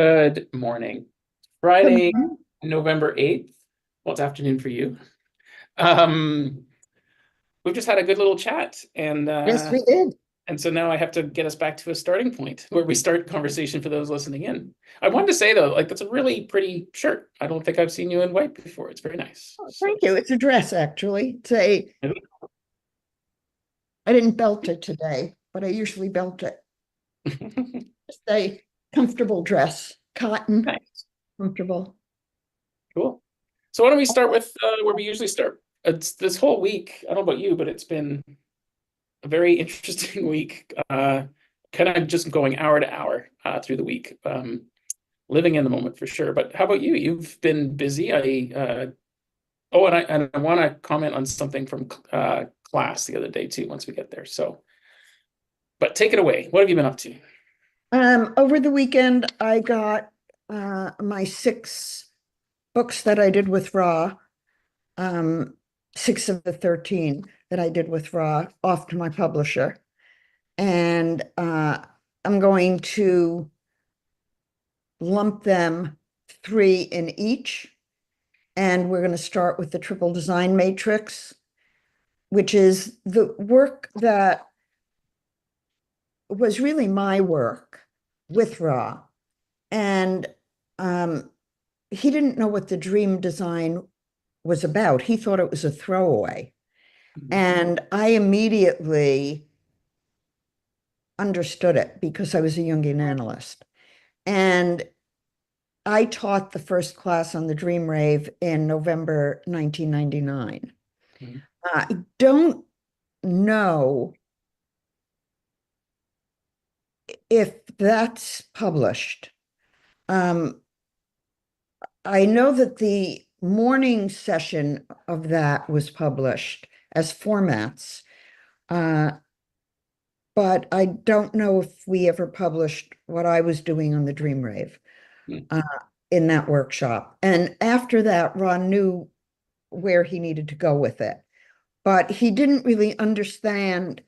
Good morning. Good Friday, morning. November 8th. Well, it's afternoon for you. Um, we've just had a good little chat Yes, we did. and so now I have to get us back to a starting point where we start conversation for those listening in. I wanted to say though, like that's a really pretty shirt. I don't think I've seen you in white before. It's very nice. Oh, So thank you. It's a dress, actually. I didn't belt it today, but I usually belt it. It's a comfortable dress, cotton, nice. comfortable. Cool. So why don't we start with where we usually start? It's this whole week. I don't know about you, but it's been a very interesting week. Kind of just going hour to hour through the week. Living in the moment for sure. But how about you? You've been busy. And I want to comment on something from class the other day too. Once we get there. So, but take it away. What have you been up to? Over the weekend, I got my 6 books that I did with Ra, um, 6 of the 13 that I did with Ra off to my publisher. And I'm going to lump them 3 in each. And we're going to start with the triple design matrix, which is the work that was really my work with Ra. And um, he didn't know what the dream design was about. He thought it was a throwaway. And I immediately understood it because I was a Jungian analyst. And I taught the first class on the Dream Rave in November 1999. Mhm. I don't know if that's published. Um, I know that the morning session of that was published as formats, uh, but I don't know if we ever published what I was doing on the Dream Rave uh, in that workshop. And after that, Ron knew where he needed to go with it, but he didn't really understand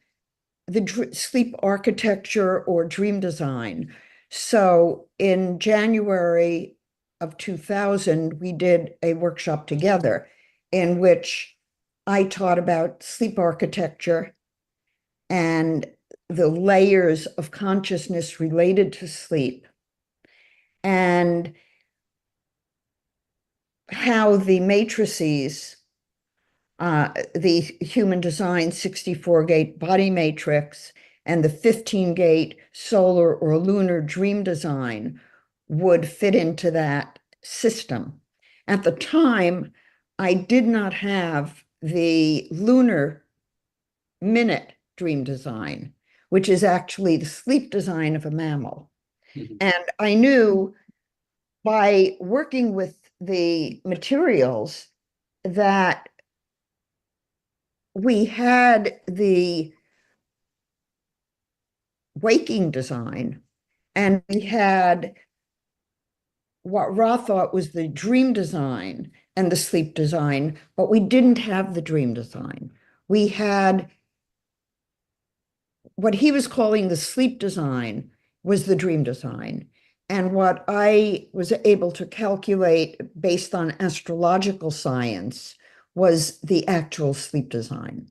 the sleep architecture or dream design. So in January of 2000, we did a workshop together in which I taught about sleep architecture and the layers of consciousness related to sleep and how the matrices, the human design 64-gate body matrix and the 15-gate solar or lunar dream design would fit into that system. At the time, I did not have the lunar minute dream design, which is actually the sleep design of a mammal. Mhm. And I knew by working with the materials that we had the waking design and we had what Ra thought was the dream design and the sleep design, but we didn't have the dream design. We had what he was calling the sleep design was the dream design. And what I was able to calculate based on astrological science was the actual sleep design.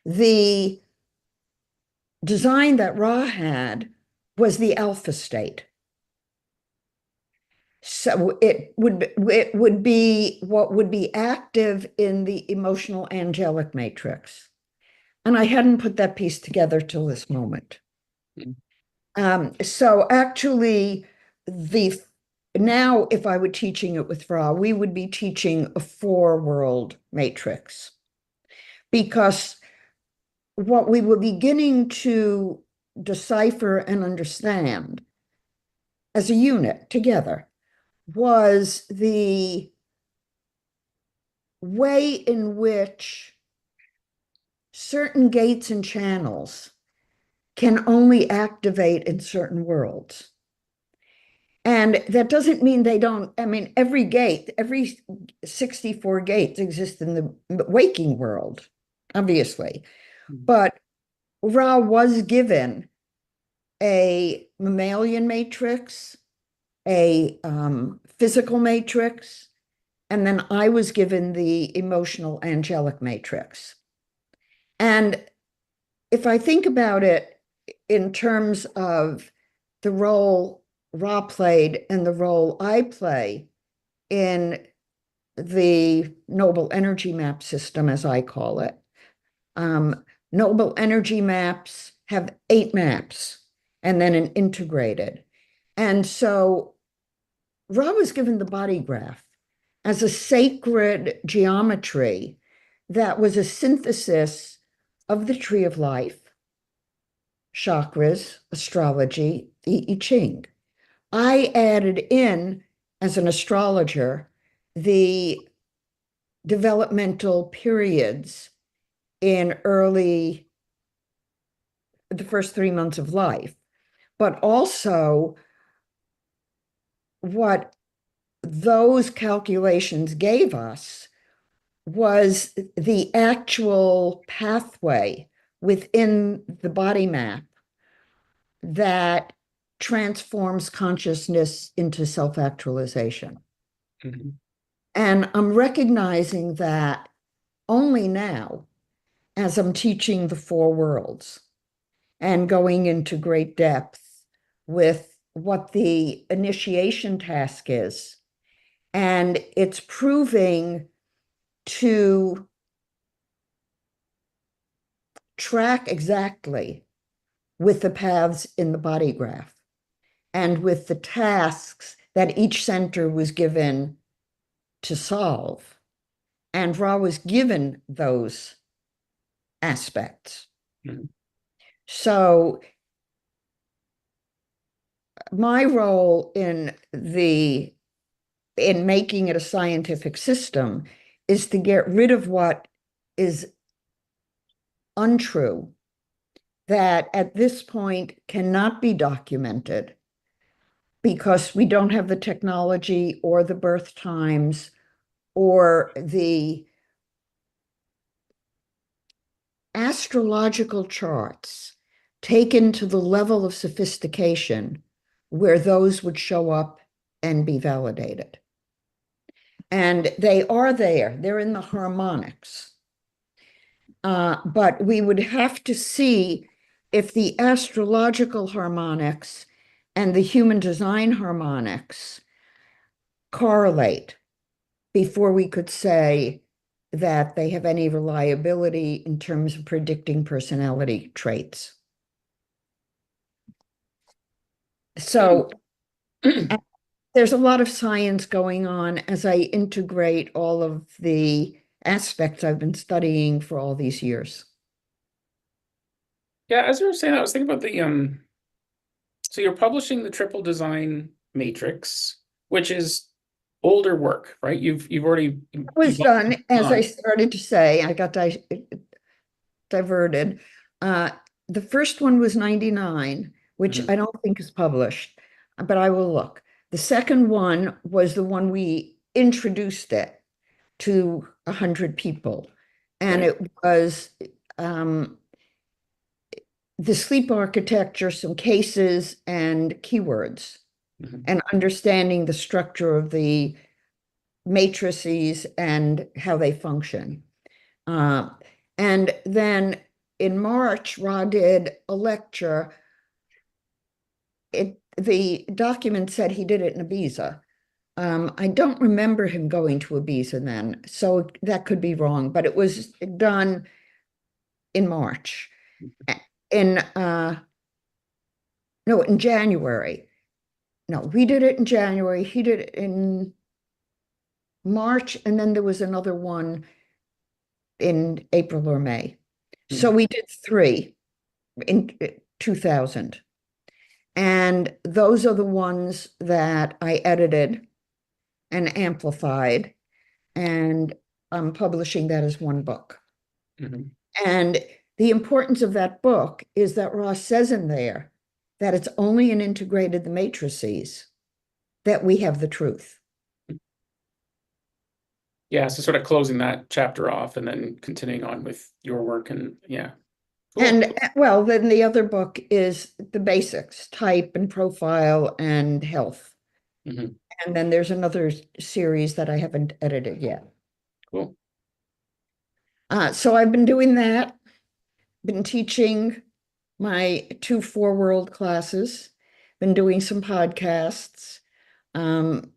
The design that Ra had was the alpha state. So it would be what would be active in the emotional angelic matrix. And I hadn't put that piece together till this moment. So actually, the now if I were teaching it with Ra, we would be teaching a 4-world matrix because what we were beginning to decipher and understand as a unit together was the way in which certain gates and channels can only activate in certain worlds. And that doesn't mean they don't, I mean, every 64 gates exist in the waking world, obviously. But Ra was given a mammalian matrix a physical matrix, and then I was given the emotional angelic matrix. And if I think about it in terms of the role Ra played and the role I play in the noble energy map system, as I call it, noble energy maps have 8 maps and then an integrated. And so Ra was given the body graph as a sacred geometry that was a synthesis of the tree of life, chakras, astrology, the I-Ching. I added in, as an astrologer, the developmental periods in the first 3 months of life, but also what those calculations gave us was the actual pathway within the body map that transforms consciousness into self-actualization. Mm-hmm. And I'm recognizing that only now, as I'm teaching the 4 worlds and going into great depth with what the initiation task is. And it's proving to track exactly with the paths in the body graph and with the tasks that each center was given to solve. And Ra was given those aspects. Mm-hmm. So my role in making it a scientific system is to get rid of what is untrue, that at this point cannot be documented because we don't have the technology or the birth times or the astrological charts taken to the level of sophistication where those would show up and be validated. And they are there, they're in the harmonics. But we would have to see if the astrological harmonics and the human design harmonics correlate before we could say that they have any reliability in terms of predicting personality traits. So there's a lot of science going on as I integrate all of the aspects I've been studying for all these years. Yeah, as you were saying, I was thinking about so you're publishing the Triple Design Matrix, which is older work, right? You've already It was you've done, as I done. started to say, I got diverted. Uh, the first one was 99, which Mhm. I don't think is published, but I will look. The second one was the one we introduced it to 100 people. And Right. it was the sleep architecture, some cases and keywords, Mhm. and understanding the structure of the matrices and how they function. Uh, and then in March, Ra did a lecture. The document said he did it in Ibiza. I don't remember him going to Ibiza then, so that could be wrong, but it was done in March. In no, in January. No, we did it in January. He did it in March, and then there was another one in April or May. So Mhm. we did 3 in 2000. And those are the ones that I edited and amplified, and I'm publishing that as one book. Mhm. And the importance of that book is that Ross says in there that it's only in integrated the matrices that we have the truth. Yeah, so sort of closing that chapter off and then continuing on with your work and yeah. Cool. And well, then the other book is the basics, type and profile and health. Hmm. And then there's another series that I haven't edited yet. Cool. So I've been doing that, been teaching my 2 4 world classes, been doing some podcasts, um,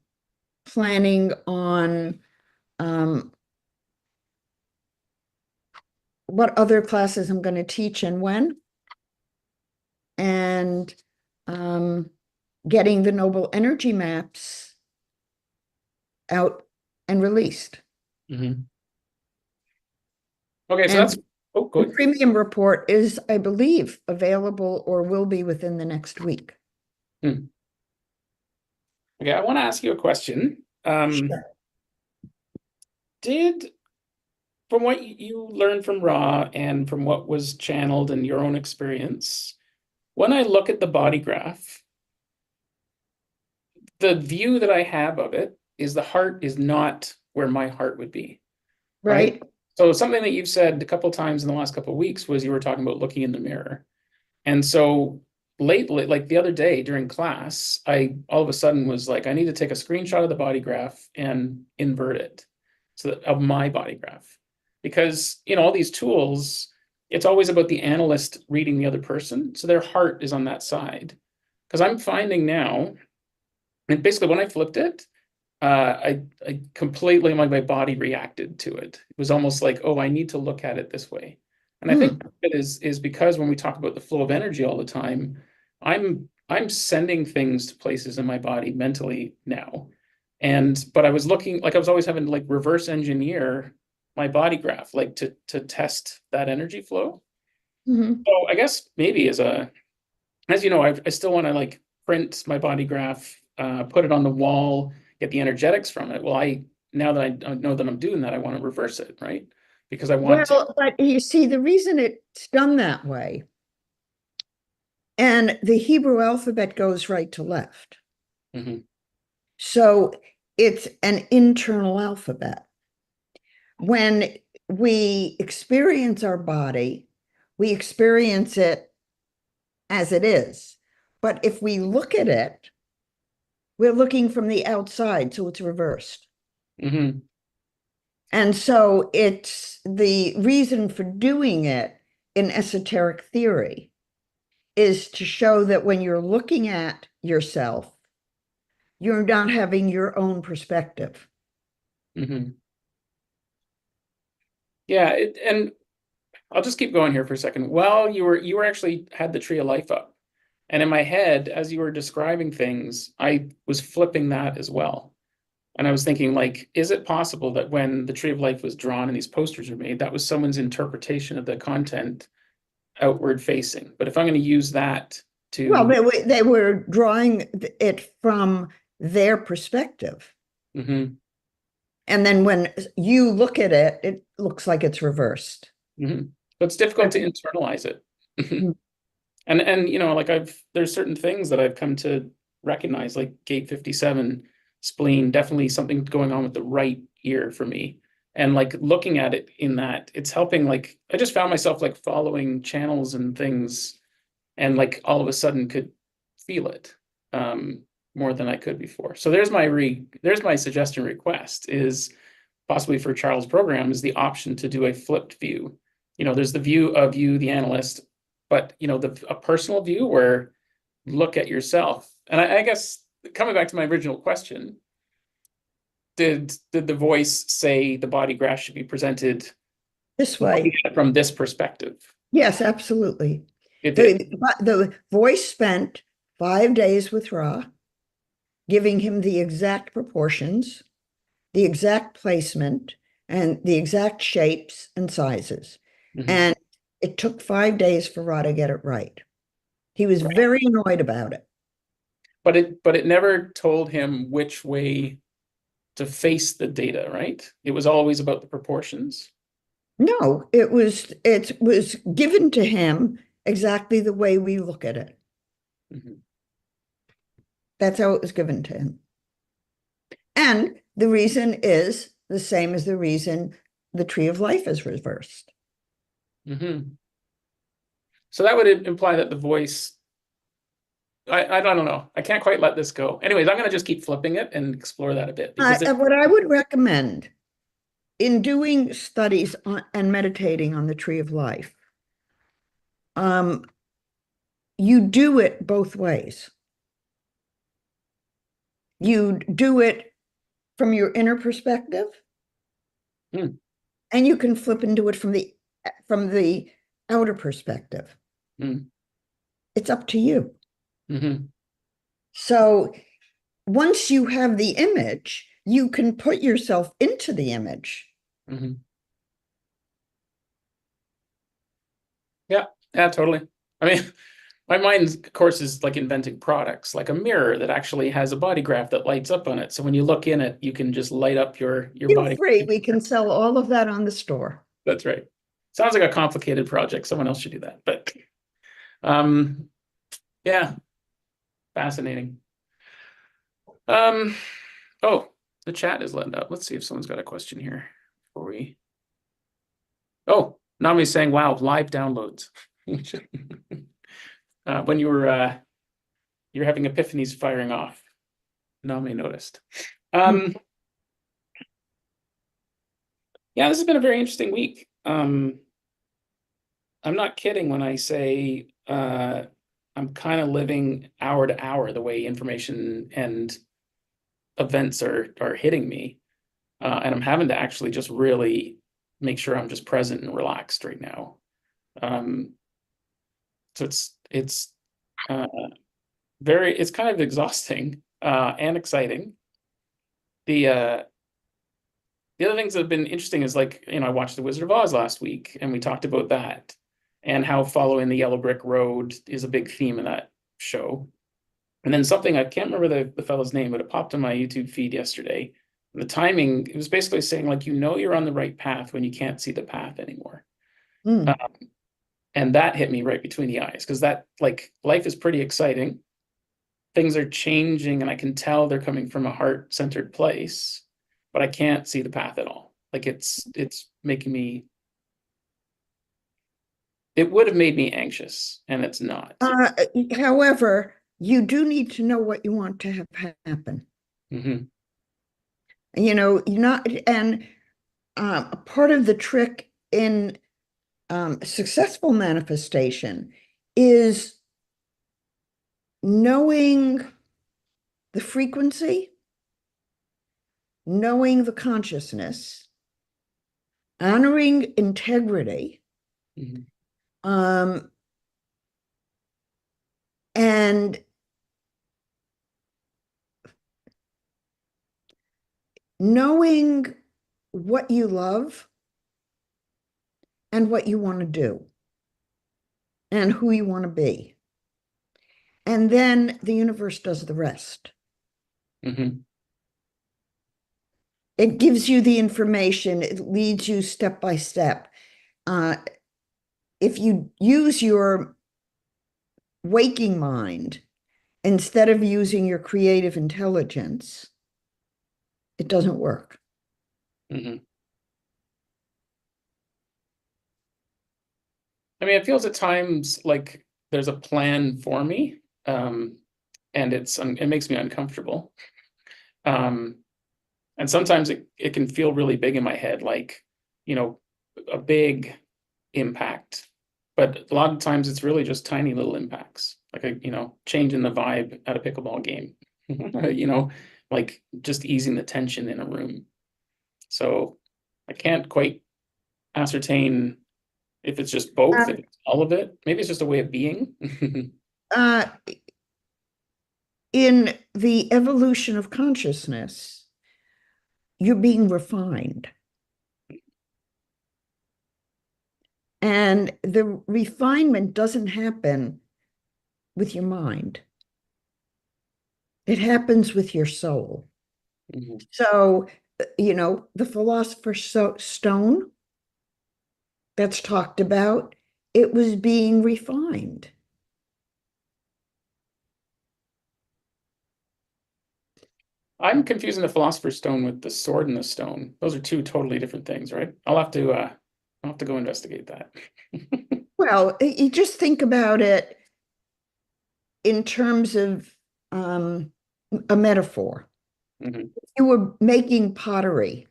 planning on what other classes I'm going to teach and when, and getting the noble energy maps out and released. Hmm. Okay, so And that's, oh, the good. premium report is, I believe, available or will be within the next week. Hmm. Okay, I want to ask you a question. Sure. Did, from what you learned from Ra and from what was channeled in your own experience, when I look at the body graph, the view that I have of it is the heart is not where my heart would be, right? Right? So something that you've said a couple times in the last couple of weeks was you were talking about looking in the mirror. And so lately, like the other day during class, I all of a sudden was like, I need to take a screenshot of the body graph and invert it of my body graph. Because, all these tools, it's always about the analyst reading the other person. So their heart is on that side. Because I'm finding now, and basically when I flipped it, I completely my body reacted to it. It was almost like, oh, I need to look at it this way. And I think Hmm. it is because when we talk about the flow of energy all the time, I'm sending things to places in my body mentally now. But I was looking like I was always having to like reverse engineer my body graph, like to test that energy flow. Hmm. So I guess maybe as you know, I still want to like print my body graph, put it on the wall, get the energetics from it. Well, now that I know that I'm doing that, I want to reverse it, right? Because I want to. Well, but you see, the reason it's done that way, and the Hebrew alphabet goes right to left. Mhm, So it's an internal alphabet. When we experience our body, we experience it as it is. But if we look at it, we're looking from the outside, so it's reversed. mhm, And so it's the reason for doing it in esoteric theory is to show that when you're looking at yourself, you're not having your own perspective. mhm. Yeah, and I'll just keep going here for a second. Well, you were actually had the tree of life up, and in my head, as you were describing things, I was flipping that as well. And I was thinking, like, is it possible that when the tree of life was drawn and these posters were made, that was someone's interpretation of the content outward facing? But if I'm going to use that Well, to, they were drawing it from their perspective. mhm, And then when you look at it, it looks like it's reversed. mhm. But it's difficult to internalize it. And like there's certain things that I've come to recognize, like gate 57, spleen, definitely something going on with the right ear for me. And like looking at it in that, it's helping. Like I just found myself like following channels and things, and like all of a sudden could feel it more than I could before. So there's my suggestion request is possibly for Charles' program is the option to do a flipped view. There's the view of you, the analyst, but a personal view where look at yourself. And I guess coming back to my original question, did the voice say the body graph should be presented This looking way. at it from this perspective? Yes, absolutely. It did. The voice spent 5 days with Ra, giving him the exact proportions, the exact placement, and the exact shapes and sizes. Mhm. And it took 5 days for Ra to get it right. He was Right. very annoyed about it. But it never told him which way to face the data, right? It was always about the proportions. No, it was given to him exactly the way we look at it. Mhm. That's how it was given to him. And the reason is the same as the reason the tree of life is reversed. Mhm. So that would imply that the voice I don't know. I can't quite let this go. Anyways, I'm gonna just keep flipping it and explore that a bit because there, What I would recommend in doing studies on, and meditating on the tree of life, um, you do it both ways. You do it from your inner perspective, hmm, and you can flip and do it from the outer perspective. hmm, It's up to you. hmm, So once you have the image, you can put yourself into the image. hmm. Yeah, yeah, totally. I mean, my mind, of course, is like inventing products, like a mirror that actually has a body graph that lights up on it. So when you look in it, you can just light up your Feel body. free. We can sell all of that on the store. That's right. Sounds like a complicated project. Someone else should do that. But um, yeah, fascinating. Um, oh, the chat is lit up. Let's see if someone's got a question here before we. Oh, Nami's saying, "Wow, live downloads." When you're having epiphanies firing off, Nami noticed. Um, yeah, this has been a very interesting week. I'm not kidding when I say I'm kind of living hour to hour the way information and events are hitting me, and I'm having to actually just really make sure I'm just present and relaxed right now. Um, so it's uh, it's kind of exhausting and exciting. The uh, the other things that have been interesting is like, I watched The Wizard of Oz last week and we talked about that and how following the yellow brick road is a big theme in that show. And then something, I can't remember the fellow's name, but it popped on my YouTube feed yesterday. The timing, it was basically saying like, you're on the right path when you can't see the path anymore. Mm. And that hit me right between the eyes because that, like, life is pretty exciting. Things are changing and I can tell they're coming from a heart-centered place, but I can't see the path at all. Like it's making me, it would have made me anxious and it's not. Uh, However, you do need to know what you want to have happen. Hmm. You're not, and part of the trick in successful manifestation is knowing the frequency, knowing the consciousness, honoring integrity, Hmm. um, and knowing what you love and what you want to do and who you want to be. And then the universe does the rest. Hmm. It gives you the information, it leads you step by step. Uh, if you use your waking mind instead of using your creative intelligence, it doesn't work. Hmm. I mean, it feels at times like there's a plan for me, and it makes me uncomfortable. Um, and sometimes it can feel really big in my head, like, you know, a big impact. But a lot of times it's really just tiny little impacts, like changing the vibe at a pickleball game, you know, like just easing the tension in a room. So I can't quite ascertain if it's just both, if Um, it's all of it. Maybe it's just a way of being. uh, in the evolution of consciousness, you're being refined. And the refinement doesn't happen with your mind, it happens with your soul. Mhm. So, the philosopher's stone that's talked about, it was being refined. I'm confusing the Philosopher's Stone with the Sword and the Stone. Those are two totally different things, right? I'll have to go investigate that. Well, you just think about it. in terms of a metaphor. Hmm. If you were making pottery,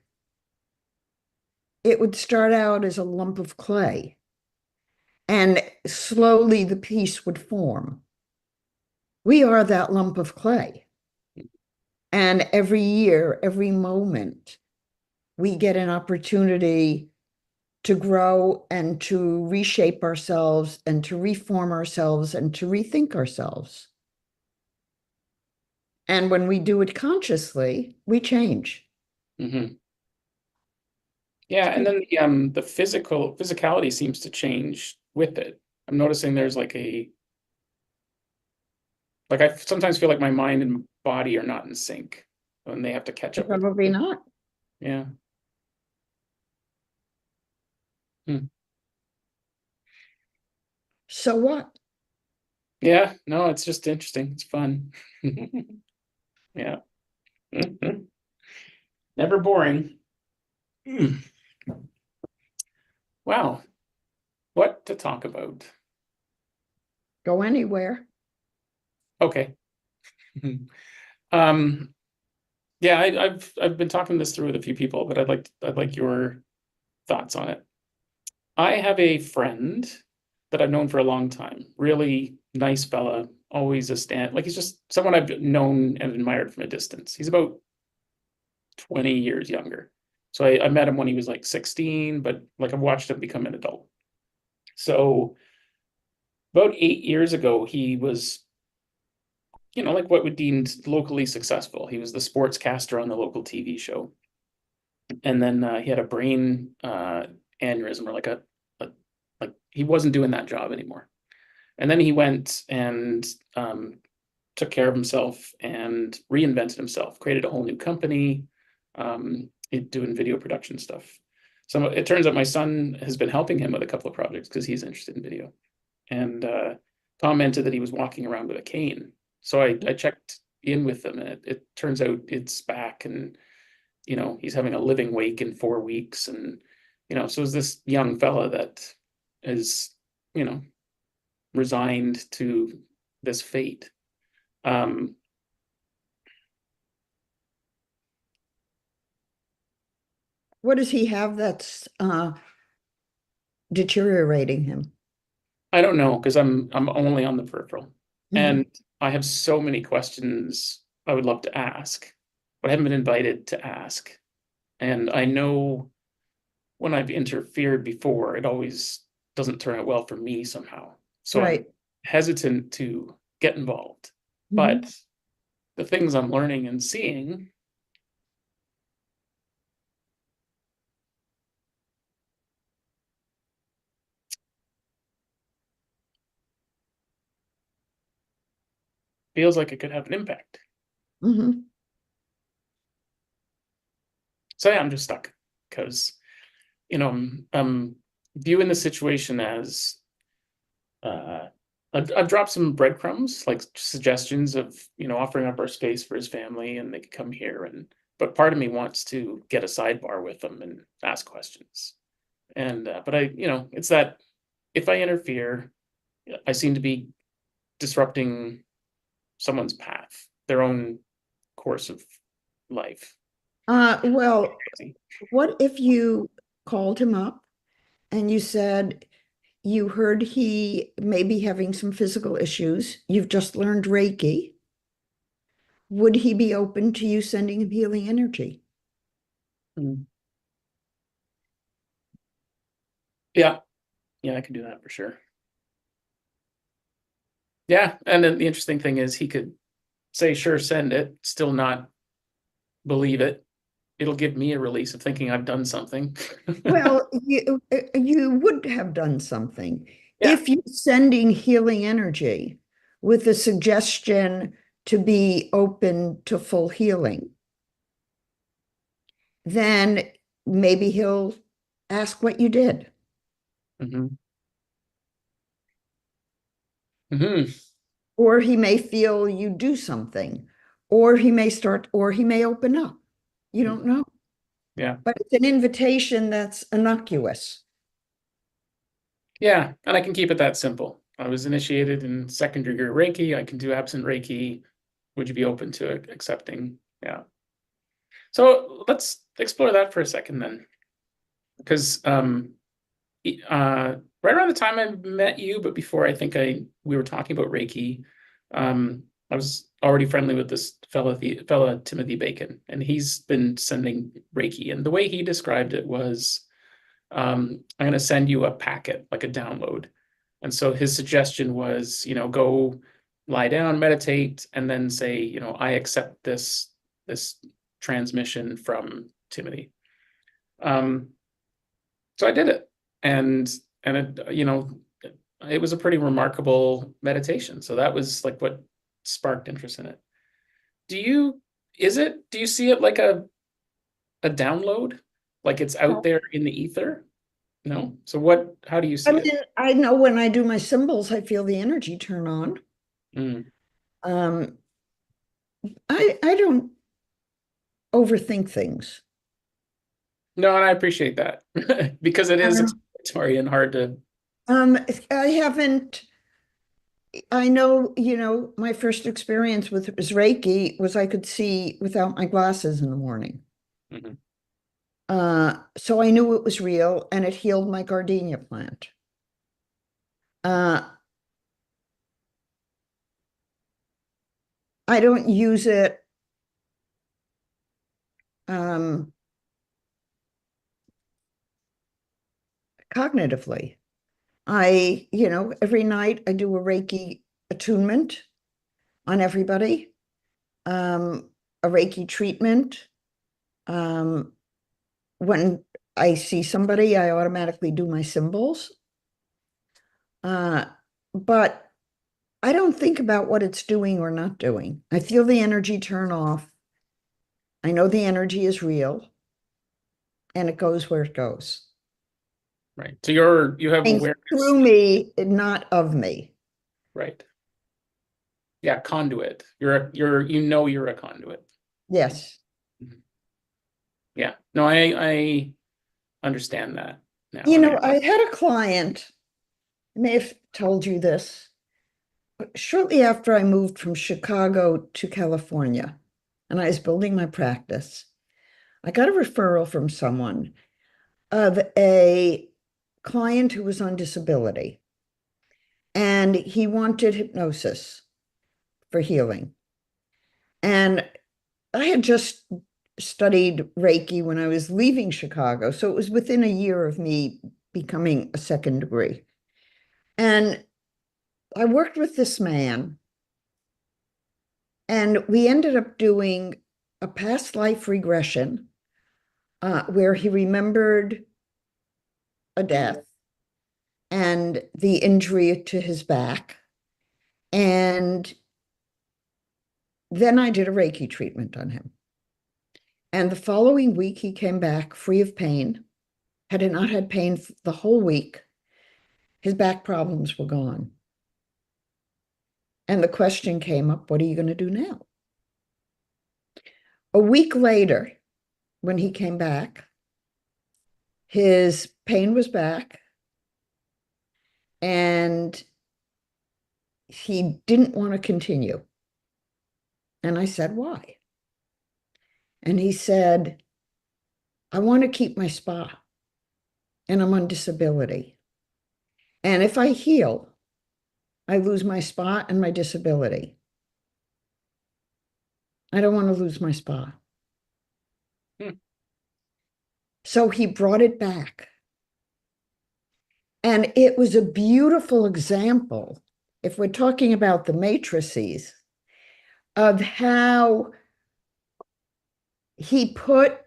it would start out as a lump of clay, and slowly the piece would form. We are that lump of clay. And every year, every moment, we get an opportunity to grow and to reshape ourselves and to reform ourselves and to rethink ourselves. And when we do it consciously, we change. Hmm. Yeah, and then the physicality seems to change with it. I'm noticing there's like I sometimes feel like my mind and body are not in sync and they have to catch up with Probably me. not. Yeah. Hmm. So what? Yeah, no, it's just interesting. It's fun. Yeah. Mhm. Never boring. Hmm. Wow. What to talk about? Go anywhere. Okay. Um, yeah, I've been talking this through with a few people, but I'd like your thoughts on it. I have a friend that I've known for a long time. Really nice fella, always a stand. Like he's just someone I've known and admired from a distance. He's about 20 years younger. So I met him when he was like 16, but like I've watched him become an adult. So about 8 years ago, he was, like what would deemed locally successful. He was the sportscaster on the local TV show. And then he had a brain aneurysm or like he wasn't doing that job anymore. And then he went and took care of himself and reinvented himself, created a whole new company, doing video production stuff. So it turns out my son has been helping him with a couple of projects because he's interested in video, and commented that he was walking around with a cane. So I checked in with him, and it turns out it's back, and he's having a living wake in 4 weeks, and so is this young fella that is you know resigned to this fate. Um, What does he have that's deteriorating him? I don't know because I'm only on the peripheral, Mhm. and I have so many questions I would love to ask, but I haven't been invited to ask. And I know when I've interfered before, it always doesn't turn out well for me somehow. So I'm Right. hesitant to get involved. Mhm. But the things I'm learning and seeing feels like it could have an impact. Mhm. So yeah, I'm just stuck because I'm viewing the situation as uh, I've dropped some breadcrumbs, like suggestions of offering up our space for his family, and they could come here. But part of me wants to get a sidebar with them and ask questions. And but it's that if I interfere, I seem to be disrupting someone's path, their own course of life. Well, what if you called him up and you said you heard he may be having some physical issues? You've just learned Reiki. Would he be open to you sending him healing energy? Mm. Yeah, yeah, I can do that for sure. Yeah, and then the interesting thing is he could say, "Sure, send it," still not believe it. It'll give me a release of thinking I've done something. Well, you would have done something Yeah. if you're sending healing energy with a suggestion to be open to full healing. Then maybe he'll ask what you did, Hmm. Hmm. or he may feel you do something, or he may start, or he may open up. You don't know, Yeah. but it's an invitation that's innocuous. Yeah. And I can keep it that simple. I was initiated in second degree Reiki. I can do absent Reiki. Would you be open to accepting? Yeah. So let's explore that for a second then, because right around the time I met you, but before I think we were talking about Reiki, I was already friendly with this fella Timothy Bacon, and he's been sending Reiki. And the way he described it was, I'm going to send you a packet, like a download. And so his suggestion was, go lie down, meditate, and then say, I accept this transmission from Timothy. Um, so I did it, and it was a pretty remarkable meditation. So that was like what sparked interest in it. Do you do you see it like a download? Like it's out there in the ether? No. So how do you I see it? mean, I know when I do my symbols, I feel the energy turn on. Mm. Um, I don't overthink things. No, and I appreciate that because it is Um, exploratory and hard to. I haven't, I know, my first experience with was Reiki was I could see without my glasses in the morning. Mhm. So I knew it was real and it healed my gardenia plant. Uh, I don't use it um, cognitively. Every night I do a Reiki attunement on everybody, a Reiki treatment. Um, when I see somebody, I automatically do my symbols. Uh, but I don't think about what it's doing or not doing. I feel the energy turn off. I know the energy is real and it goes where it goes. Right. So you have Things awareness, through me, not of me. right? Yeah, conduit. You're a conduit. Yes. Mhm. Yeah. No, I understand that now, You and know, I. I had a client, I may have told you this, shortly after I moved from Chicago to California, and I was building my practice. I got a referral from someone of a client who was on disability, and he wanted hypnosis for healing. And I had just studied Reiki when I was leaving Chicago, so it was within a year of me becoming a second degree. And I worked with this man, and we ended up doing a past life regression where he remembered a death and the injury to his back. And then I did a Reiki treatment on him. And the following week, he came back free of pain, had not had pain the whole week. His back problems were gone. And the question came up, what are you going to do now? A week later, when he came back, his pain was back and he didn't want to continue. And I said, why? And he said, I want to keep my spa and I'm on disability. And if I heal, I lose my spa and my disability. I don't want to lose my spa. Hmm. So he brought it back. And it was a beautiful example, if we're talking about the matrices, of how he put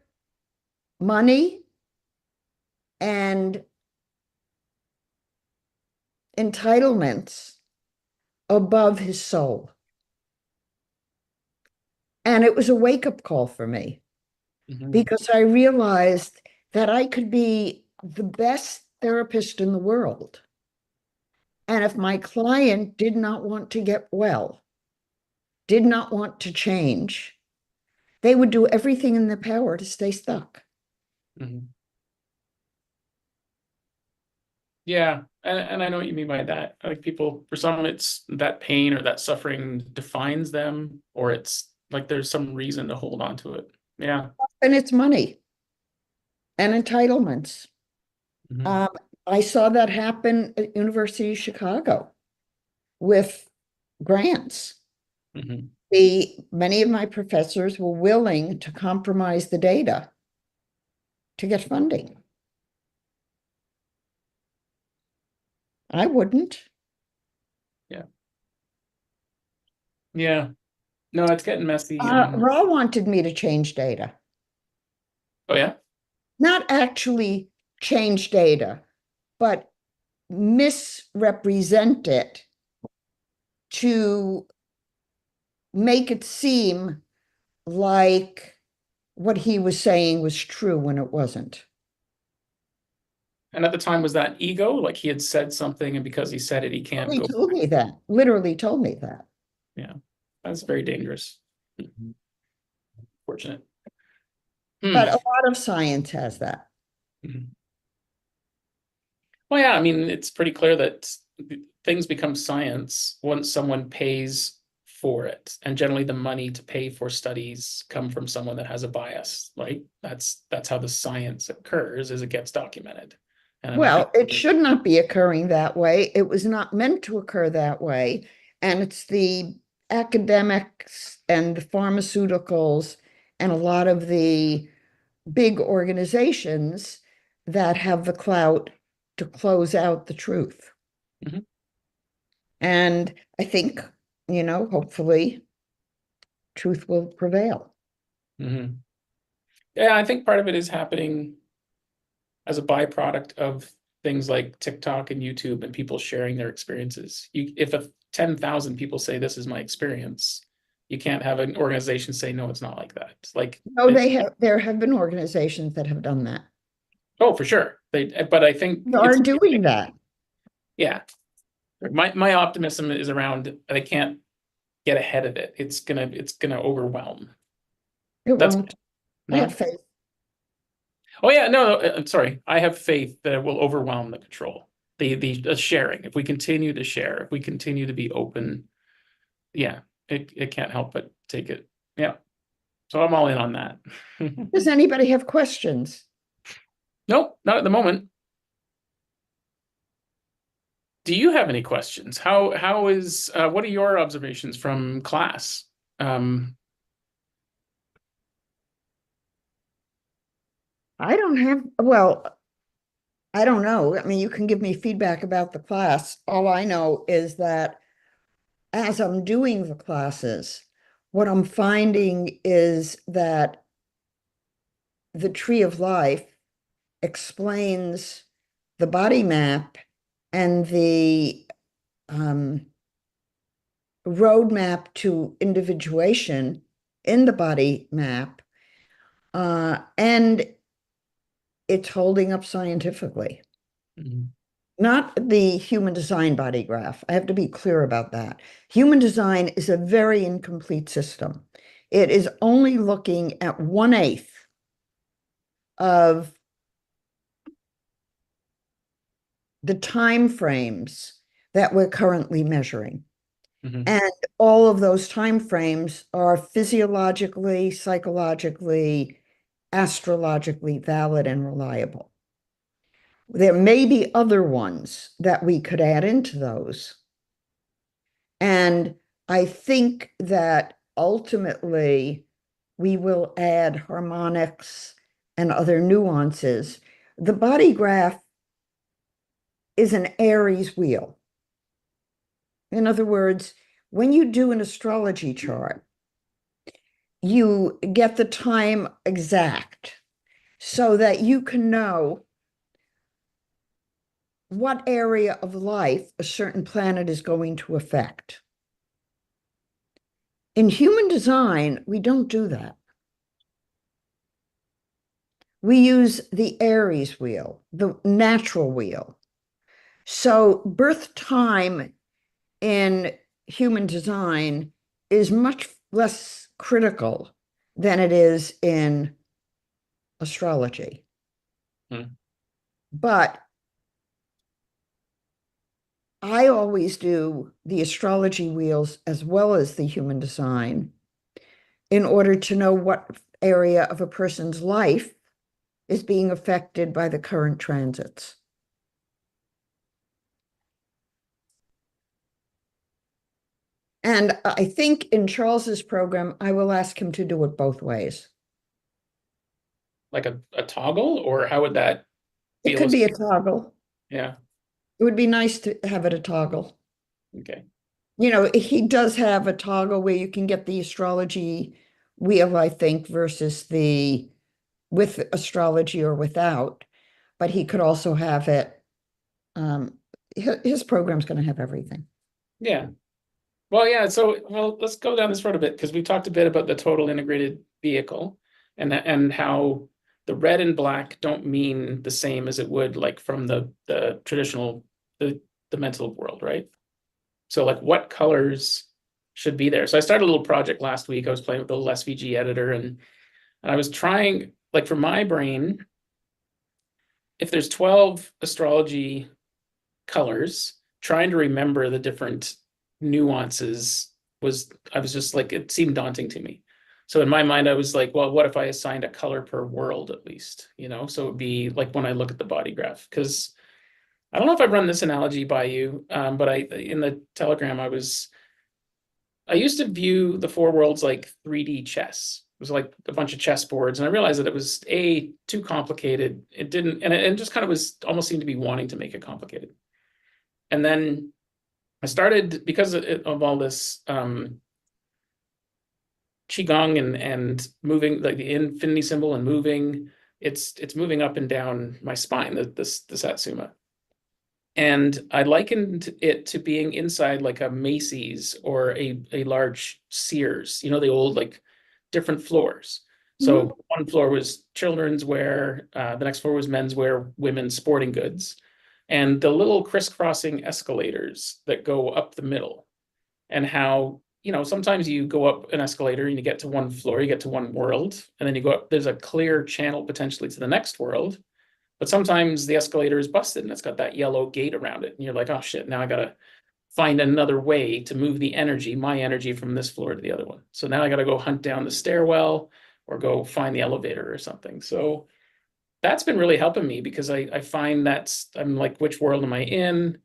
money and entitlements above his soul. And it was a wake up call for me Mhm. because I realized that I could be the best therapist in the world. And if my client did not want to get well, did not want to change, they would do everything in their power to stay stuck. Mhm. Yeah, and I know what you mean by that. Like people, for some, it's that pain or that suffering defines them, or it's like there's some reason to hold on to it. Yeah. And it's money and entitlements. Hmm. Um, I saw that happen at University of Chicago with grants. Hmm. Many of my professors were willing to compromise the data to get funding. I wouldn't. Yeah. Yeah. No, it's getting messy and Raw wanted me to change data, oh yeah. not actually change data, but misrepresent it to make it seem like what he was saying was true when it wasn't. And at the time, was that ego? Like he had said something, and because he said it, he can't He go told back. me that, literally told me that. Yeah. That's very dangerous. Fortunate. Hmm. But a lot of science has that. Mhm. Well, yeah, I mean, it's pretty clear that things become science once someone pays for it. And generally the money to pay for studies come from someone that has a bias, right? That's how the science occurs, is it gets documented. And I think, Well, it should not be occurring that way. It was not meant to occur that way. And it's the academics and the pharmaceuticals and a lot of the big organizations that have the clout to close out the truth. mhm, And I think, hopefully truth will prevail. mhm. Yeah, I think part of it is happening as a byproduct of things like TikTok and YouTube and people sharing their experiences. If 10,000 people say this is my experience, you can't have an organization say no, it's not like that. Like No, there have been organizations that have done that. oh, for sure. But I think They are it's doing that. yeah. My optimism is around they can't get ahead of it. It's gonna overwhelm. It That's won't. I have no. faith. Oh yeah, no, I'm sorry. I have faith that it will overwhelm the control, the sharing. If we continue to share, if we continue to be open, yeah, it can't help but take it. Yeah. So I'm all in on that. Does anybody have questions? Nope, not at the moment. Do you have any questions? How is what are your observations from class? Um, I don't have, well, I don't know. I mean, you can give me feedback about the class. All I know is that as I'm doing the classes, what I'm finding is that the tree of life explains the body map and the um, roadmap to individuation in the body map, and it's holding up scientifically. mhm, Not the human design body graph. I have to be clear about that. Human design is a very incomplete system. It is only looking at 1/8 of the time frames that we're currently measuring. mhm, And all of those time frames are physiologically, psychologically, astrologically valid and reliable. There may be other ones that we could add into those. And I think that ultimately we will add harmonics and other nuances. The body graph is an Aries wheel. In other words, when you do an astrology chart, you get the time exact so that you can know what area of life a certain planet is going to affect. In human design, we don't do that. We use the Aries wheel, the natural wheel. So birth time in human design is much less critical than it is in astrology. mhm. But I always do the astrology wheels as well as the human design in order to know what area of a person's life is being affected by the current transits. And I think in Charles's program, I will ask him to do it both ways. Like a toggle, or how would that It feel? could be a toggle. Yeah. It would be nice to have it a toggle. Okay. He does have a toggle where you can get the astrology wheel, I think, versus the with astrology or without. But he could also have it. His program's going to have everything. Yeah. Well, yeah. So, well, let's go down this road a bit because we talked a bit about the total integrated vehicle and how the red and black don't mean the same as it would like from the traditional the mental world, right? So, like, what colors should be there? So, I started a little project last week. I was playing with the little SVG editor, and I was trying, like, for my brain, if there's 12 astrology colors, trying to remember the different nuances I was just like, it seemed daunting to me. So in my mind, I was like, well, what if I assigned a color per world at least, So it'd be like when I look at the body graph, because I don't know if I've run this analogy by you, but in the Telegram, I used to view the four worlds like 3D chess. It was like a bunch of chess boards, and I realized that it was too complicated. It didn't, and it just kind of was almost seemed to be wanting to make it complicated. And then I started, because of all this qigong and moving, like the infinity symbol and moving, it's moving up and down my spine, the satsuma. And I likened it to being inside like a Macy's or a large Sears, the old like different floors. Mhm. So one floor was children's wear, the next floor was men's wear, women's sporting goods, and the little crisscrossing escalators that go up the middle. And how, sometimes you go up an escalator and you get to one floor, you get to one world, and then you go up, there's a clear channel potentially to the next world. But sometimes the escalator is busted and it's got that yellow gate around it. And you're like, oh shit, now I gotta find another way to move the energy, my energy from this floor to the other one. So now I gotta go hunt down the stairwell or go find the elevator or something. So that's been really helping me because I find I'm like, which world am I in?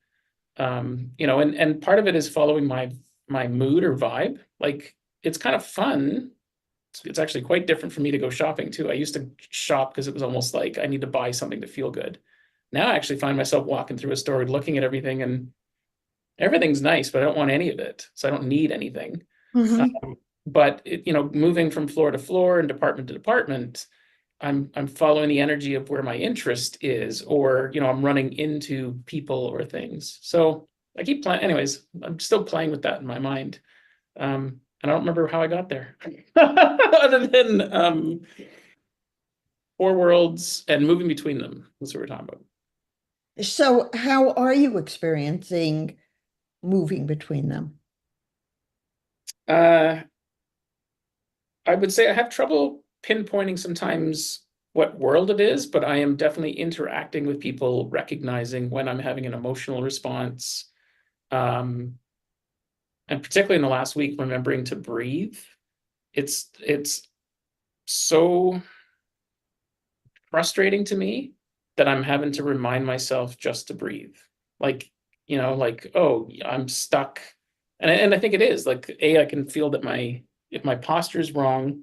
And part of it is following my mood or vibe. Like it's kind of fun. It's actually quite different for me to go shopping too. I used to shop because it was almost like I need to buy something to feel good. Now I actually find myself walking through a store, looking at everything, and everything's nice, but I don't want any of it. So I don't need anything. Mhm. But moving from floor to floor and department to department, I'm following the energy of where my interest is, or I'm running into people or things. So I keep playing. Anyways, I'm still playing with that in my mind. And I don't remember how I got there, other than four worlds and moving between them. That's what we're talking about. So, how are you experiencing moving between them? Uh, I would say I have trouble pinpointing sometimes what world it is, but I am definitely interacting with people, recognizing when I'm having an emotional response. Um, and particularly in the last week, remembering to breathe. It's so frustrating to me that I'm having to remind myself just to breathe. Like, like, oh, I'm stuck. And I think it is like, I can feel that if my posture is wrong,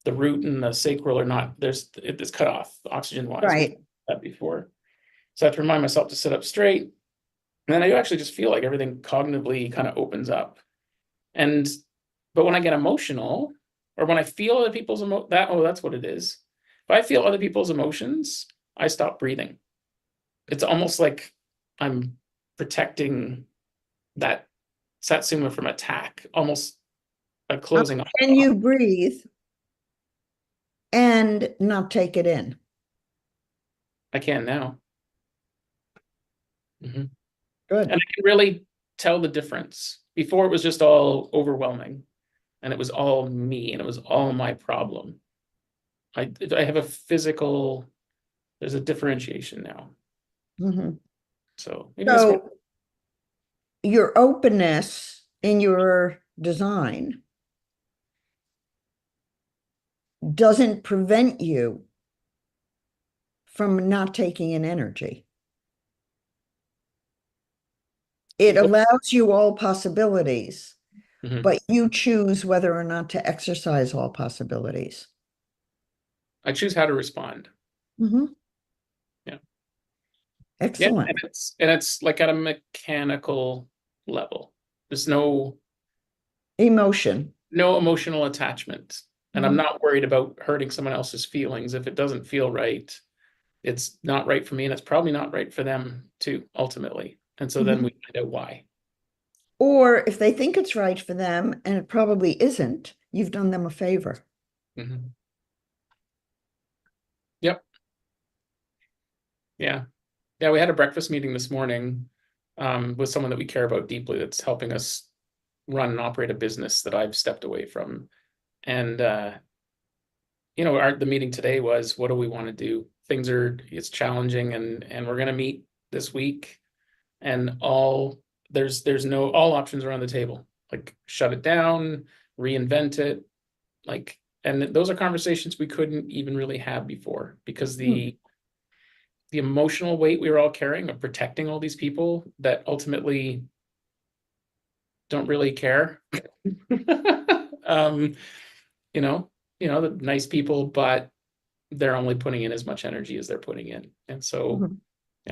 the root and the sacral are not, it's cut off oxygen wise. We've Right. done that before. So I have to remind myself to sit up straight. And then I actually just feel like everything cognitively kind of opens up. And, but when I get emotional, or when I feel other people's that's what it is. If I feel other people's emotions, I stop breathing. It's almost like I'm protecting that satsuma from attack, almost like closing Can off. you breathe and not take it in? I can now. Mhm. And Good. I can really tell the difference. Before it was just all overwhelming, and it was all me, and it was all my problem. I have a physical, there's a differentiation now. Mhm. So maybe this one. So, your openness in your design doesn't prevent you from not taking in energy. It What? allows you all possibilities, Mhm. but you choose whether or not to exercise all possibilities. I choose how to respond. Mhm. Yeah. Yeah, Excellent. and it's like at a mechanical level. There's Emotion. no emotional attachment. And I'm Mhm. not worried about hurting someone else's feelings. If it doesn't feel right, it's not right for me, and it's probably not right for them too, ultimately. And so then Mhm. we find out why. Or if they think it's right for them and it probably isn't, you've done them a favor. Mhm. Yep. Yeah. Yeah, we had a breakfast meeting this morning with someone that we care about deeply that's helping us run and operate a business that I've stepped away from. And the meeting today was, what do we want to do? It's challenging, and we're gonna meet this week, and there's no all options are on the table. Like shut it down, reinvent it, like, and those are conversations we couldn't even really have before because Hmm. the emotional weight we were all carrying of protecting all these people that ultimately don't really care. um, you know, the nice people, but they're only putting in as much energy as they're putting in. And so, Mhm.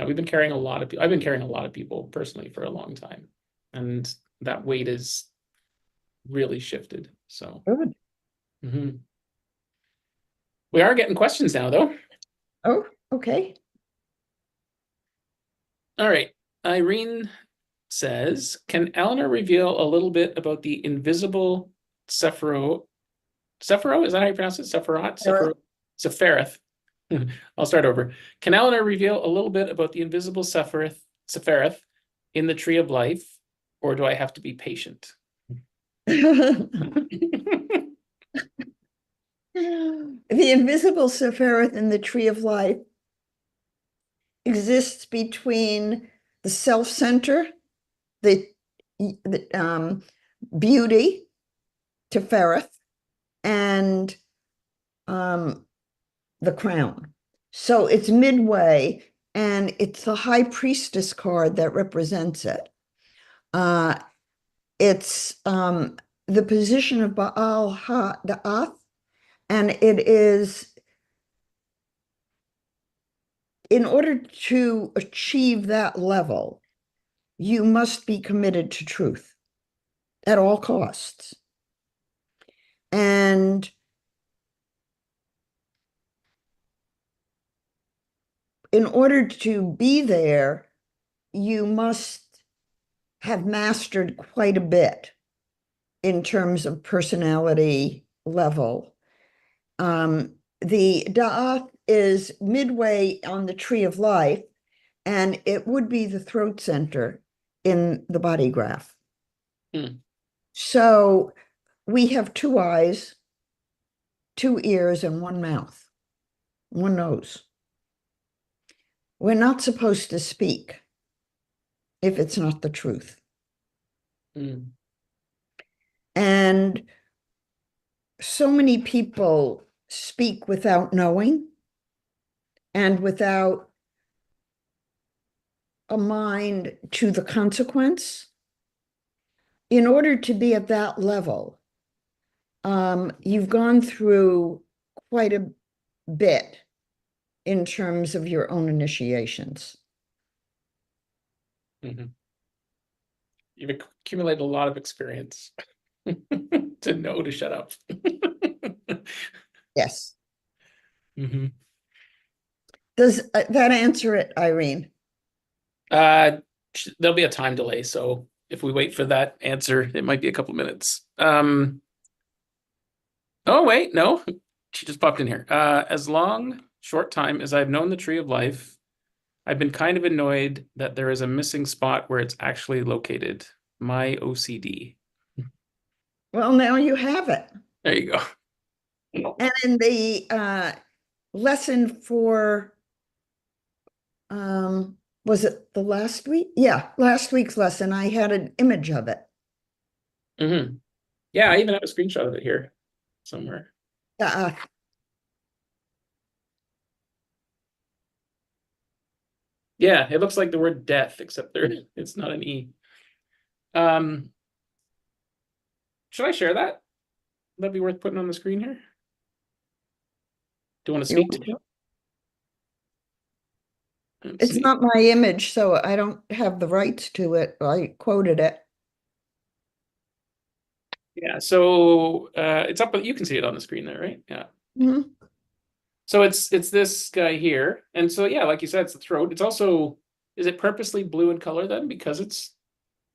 we've been carrying a lot of people. I've been carrying a lot of people personally for a long time. And that weight is really shifted. So Good. mhm. We are getting questions now, though. Oh, okay. All right. Irene says, can Eleanor reveal a little bit about the invisible Sephiro? Sephiro, is that how you pronounce it? Sephiroth? Sarah? Sepharith. I'll start over. Can Eleanor reveal a little bit about the invisible Sepharith in the Tree of Life, or do I have to be patient? The invisible Sephiroth in the Tree of Life exists between the self-center, the, the beauty, Tefereth, and um, the crown. So it's midway, and it's the high priestess card that represents it. Uh, it's the position of Baal Ha'ath, and it is in order to achieve that level, you must be committed to truth at all costs. And in order to be there, you must have mastered quite a bit in terms of personality level. The Da'ath is midway on the tree of life, and it would be the throat center in the body graph. Hmm. So we have two eyes, two ears, and one mouth, one nose. We're not supposed to speak if it's not the truth. Hmm. And so many people speak without knowing and without a mind to the consequence. In order to be at that level, you've gone through quite a bit in terms of your own initiations. Mhm. You've accumulated a lot of experience to know to shut up. Yes. Mhm. Does that answer it, Irene? Uh, there'll be a time delay, so if we wait for that answer, it might be a couple minutes. Oh wait, no, she just popped in here. As long, short time as I've known the Tree of Life, I've been kind of annoyed that there is a missing spot where it's actually located. My OCD. Well, now you have it. There you go. And in the lesson for um, Was it the last week? Yeah, last week's lesson. I had an image of it. Hmm. Yeah, I even have a screenshot of it here somewhere. Uh, Yeah, it looks like the word death, except there it's not an E. Um, should I share that? That'd be worth putting on the screen here. Do you want to you speak want to to? it? Let's It's see. not my image, so I don't have the rights to it. I quoted it. Yeah, so it's up, but you can see it on the screen there, right? Yeah. Mhm. So it's this guy here, and so yeah, like you said, it's the throat. It's also, is it purposely blue in color then because it's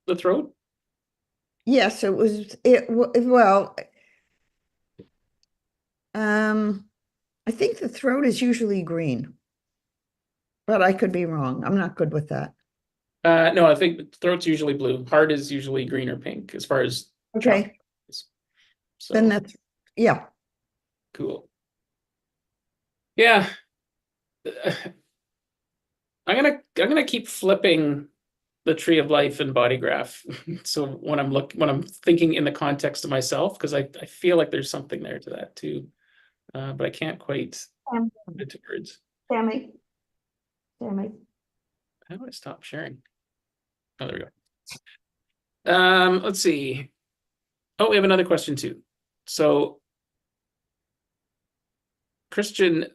the throat? Yes, well, I think the throat is usually green, but I could be wrong. I'm not good with that. No, I think the throat's usually blue. Heart is usually green or pink as far as chakra Okay, is. then So that's, yeah. cool. Yeah. I'm gonna keep flipping the tree of life and body graph. So when I'm thinking in the context of myself, because I feel like there's something there to that too. But I can't quite Um, put it to words. Sammy, Sammy. How do I stop sharing? Oh, there we go. Let's see. Oh, we have another question too. So Christian,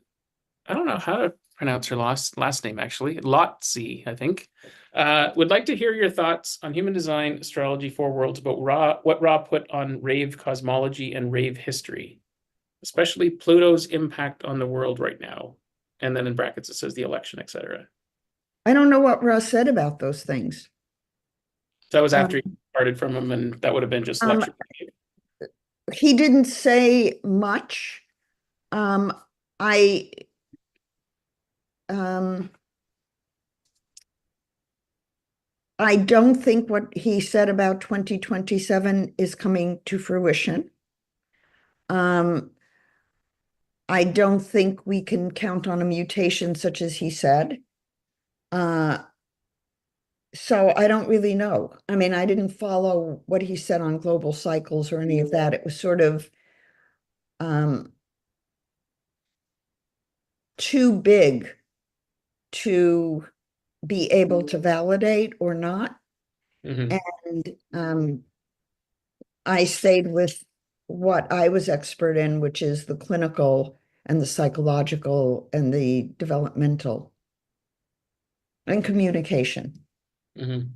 I don't know how to pronounce her last name actually. Lotzi, I think. Would like to hear your thoughts on human design, astrology, four worlds, about what Ra put on rave cosmology and rave history, especially Pluto's impact on the world right now. And then in brackets it says the election, etc. I don't know what Russ said about those things. So that was Um, after you parted from him, and that would have been just um, lecture. he didn't say much. Um, I, um, I don't think what he said about 2027 is coming to fruition. Um, I don't think we can count on a mutation such as he said. Uh, so I don't really know. I mean, I didn't follow what he said on global cycles or any of that. It was sort of um, too big to be able to validate or not. Mm-hmm. And I stayed with what I was expert in, which is the clinical and the psychological and the developmental and communication. Mm-hmm.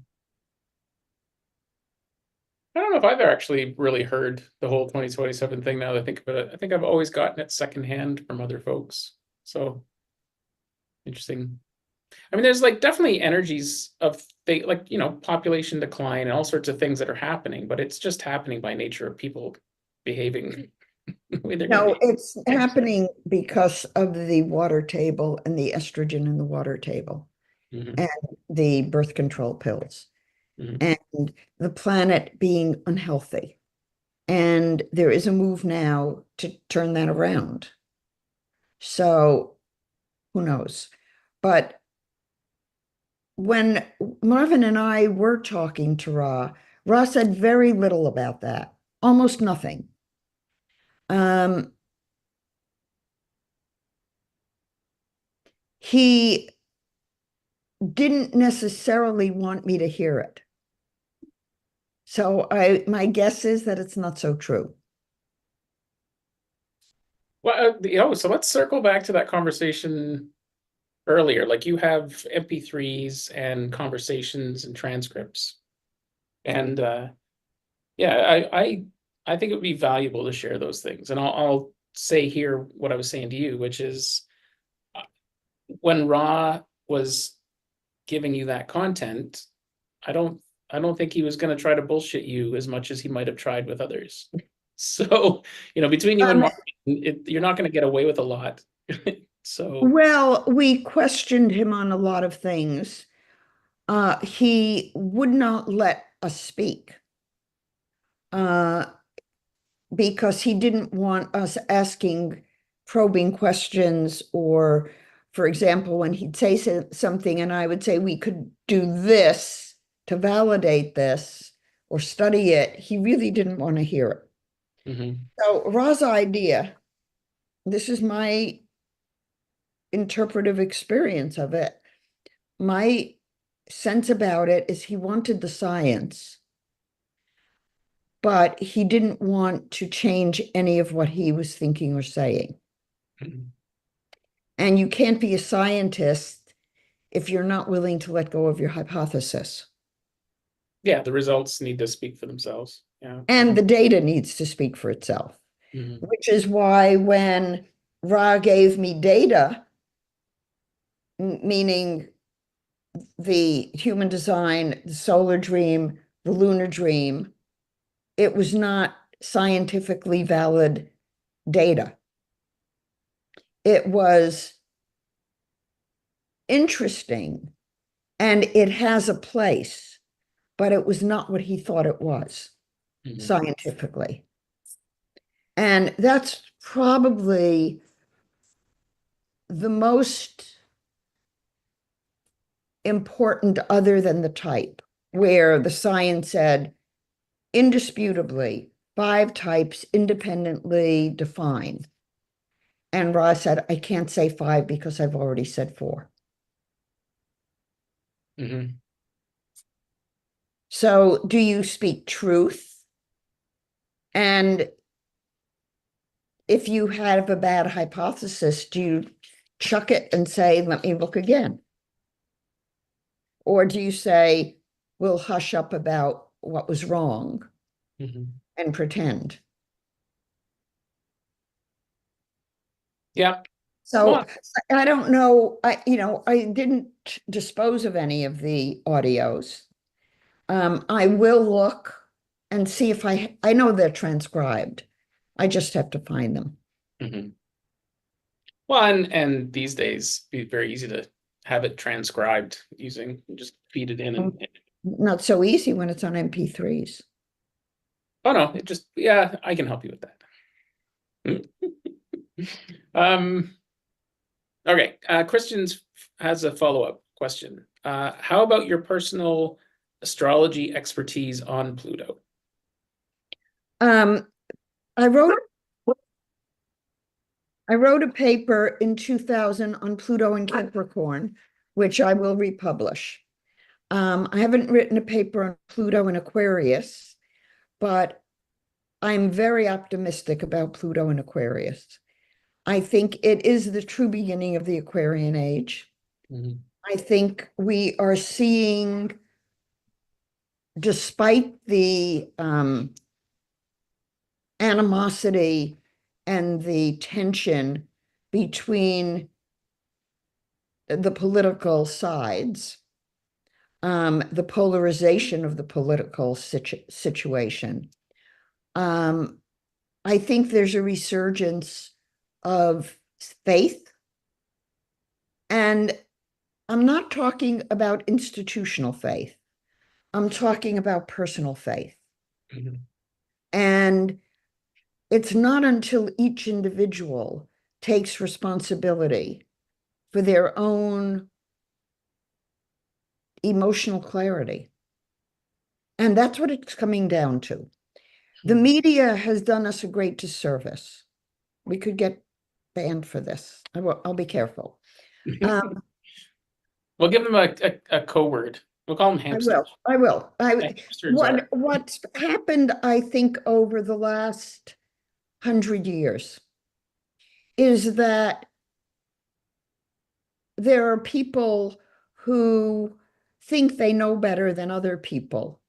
I don't know if I've actually really heard the whole 2027 thing now that I think about it. I think I've always gotten it secondhand from other folks. So interesting. I mean, there's like definitely energies of like, population decline and all sorts of things that are happening, but it's just happening by nature of people behaving the way they're going to No, be. it's happening because of the water table and the estrogen in the water table Hmm. and the birth control pills Hmm. and the planet being unhealthy. And there is a move now to turn that around. So who knows? But when Marvin and I were talking to Ra said very little about that, almost nothing. Um, he didn't necessarily want me to hear it. So my guess is that it's not so true. Well, so let's circle back to that conversation earlier. Like you have MP3s and conversations and transcripts. And yeah, I think it would be valuable to share those things. And I'll say here what I was saying to you, which is when Ra was giving you that content, I don't I don't think he was going to try to bullshit you as much as he might have tried with others. So, between you and Um, Mark, you're not going to get away with a lot. So, well, we questioned him on a lot of things. He would not let us speak uh, because he didn't want us asking probing questions or For example, when he'd say something and I would say we could do this to validate this or study it, he really didn't want to hear it. So Ra's idea, this is my interpretive experience of it. My sense about it is he wanted the science, but he didn't want to change any of what he was thinking or saying. And you can't be a scientist if you're not willing to let go of your hypothesis. Yeah, the results need to speak for themselves. Yeah. And the data needs to speak for itself, which is why when Ra gave me data, meaning the human design, the solar dream, the lunar dream, it was not scientifically valid data. It was interesting and it has a place, but it was not what he thought it was scientifically. And that's probably the most important, other than the type, where the science said indisputably 5 types independently defined. And Ra said, I can't say 5 because I've already said 4. So do you speak truth? And if you have a bad hypothesis, do you chuck it and say, let me look again? Or do you say, we'll hush up about what was wrong and pretend? Yeah. So Well, I don't know. I didn't dispose of any of the audios. I will look and see if I know they're transcribed. I just have to find them. Well, and these days it's very easy to have it transcribed using, just feed it in and Not so easy when it's on MP3s. oh no, it just, yeah, I can help you with that. Okay, Christian's has a follow-up question. How about your personal astrology expertise on Pluto? I wrote a paper in 2000 on Pluto and Capricorn, which I will republish. I haven't written a paper on Pluto and Aquarius, but I'm very optimistic about Pluto and Aquarius. I think it is the true beginning of the Aquarian age. I think we are seeing, despite the animosity and the tension between the political sides, the polarization of the political situation. I think there's a resurgence of faith. And I'm not talking about institutional faith. I'm talking about personal faith. And it's not until each individual takes responsibility for their own emotional clarity. And that's what it's coming down to. The media has done us a great disservice. We could get banned for this. I'll be careful. We'll give them a code word. We'll call them hamsters. I will. Hamsters what's happened, I think, over the last 100 years is that there are people who think they know better than other people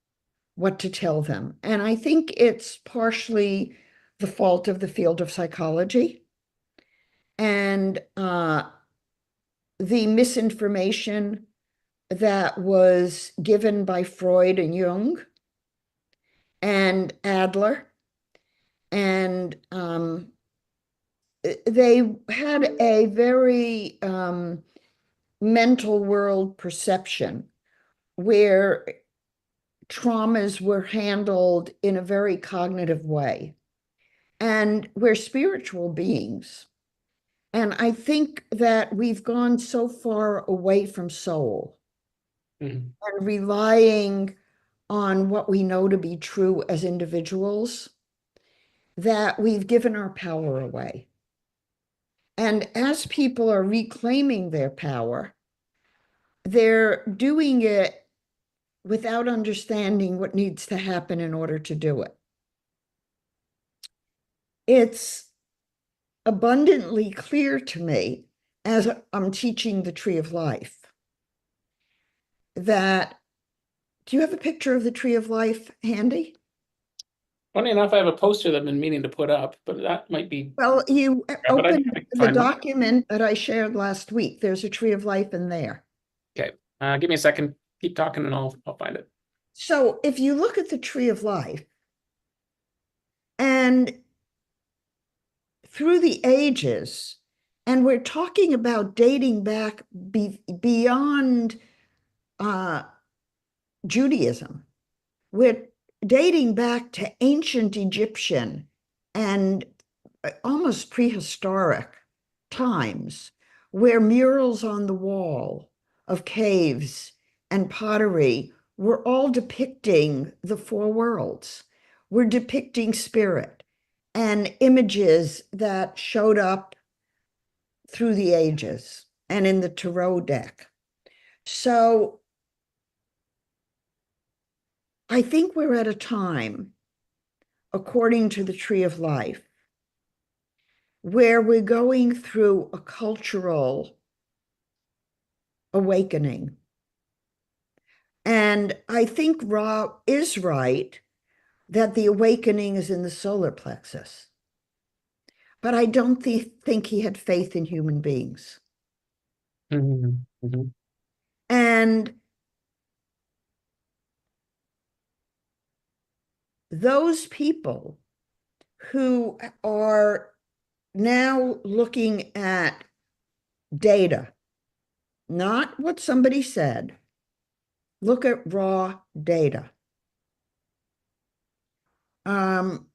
what to tell them. And I think it's partially the fault of the field of psychology and the misinformation that was given by Freud and Jung and Adler. And they had a very mental world perception where traumas were handled in a very cognitive way. And we're spiritual beings. And I think that we've gone so far away from soul Mhm. and relying on what we know to be true as individuals that we've given our power away. And as people are reclaiming their power, they're doing it without understanding what needs to happen in order to do it. It's abundantly clear to me as I'm teaching the tree of life that, do you have a picture of the tree of life handy? Funny enough, I have a poster that I've been meaning to put up, but that might be, Well, you but I opened can the find one. document that I shared last week. There's a tree of life in there. Okay, give me a second. Keep talking, and I'll find it. So if you look at the tree of life and through the ages, and we're talking about dating back beyond uh, Judaism. We're dating back to ancient Egyptian and almost prehistoric times, where murals on the wall of caves and pottery were all depicting the four worlds. We're depicting spirit and images that showed up through the ages and in the tarot deck. So I think we're at a time, according to the Tree of Life, where we're going through a cultural awakening. And I think Ra is right that the awakening is in the solar plexus. But I don't think he had faith in human beings. Mhm. Mhm. And those people who are now looking at data, not what somebody said, look at raw data. Um,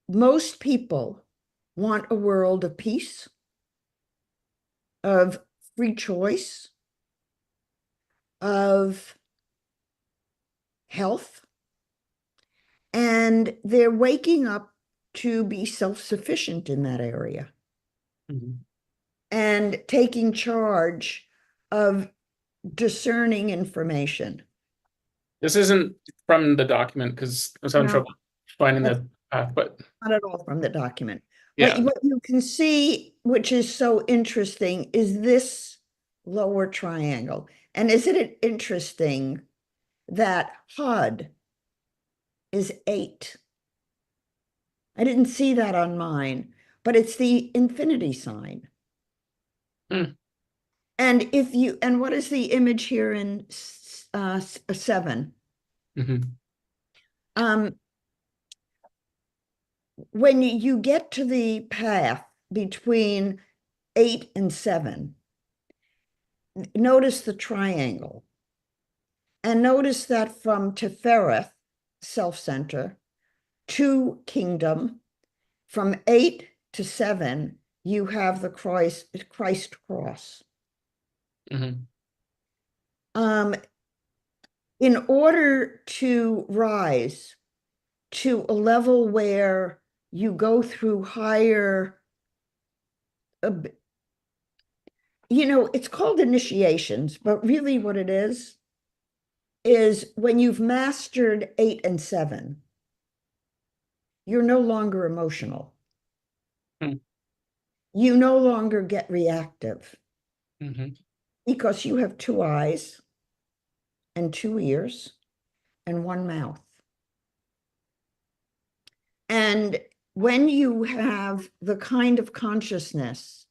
most people want a world of peace, of free choice, of health, and they're waking up to be self-sufficient in that area Mhm. and taking charge of discerning information. This isn't from the document because I was having No, trouble finding that's the path, but not at all from the document. But yeah. what you can see, which is so interesting, is this lower triangle. And isn't it interesting that HUD is 8? I didn't see that on mine, but it's the infinity sign. Hmm. And if you, and what is the image here in 7? Mhm. Um, when you get to the path between 8 and 7, notice the triangle. And notice that from Tefereth, self-center, to kingdom, from 8 to 7, you have the Christ cross. Mhm. Um, in order to rise to a level where you go through higher, it's called initiations, but really what it is when you've mastered 8 and 7, you're no longer emotional. Hmm. You no longer get reactive Mhm. because you have 2 eyes and 2 ears and 1 mouth. And when you have the kind of consciousness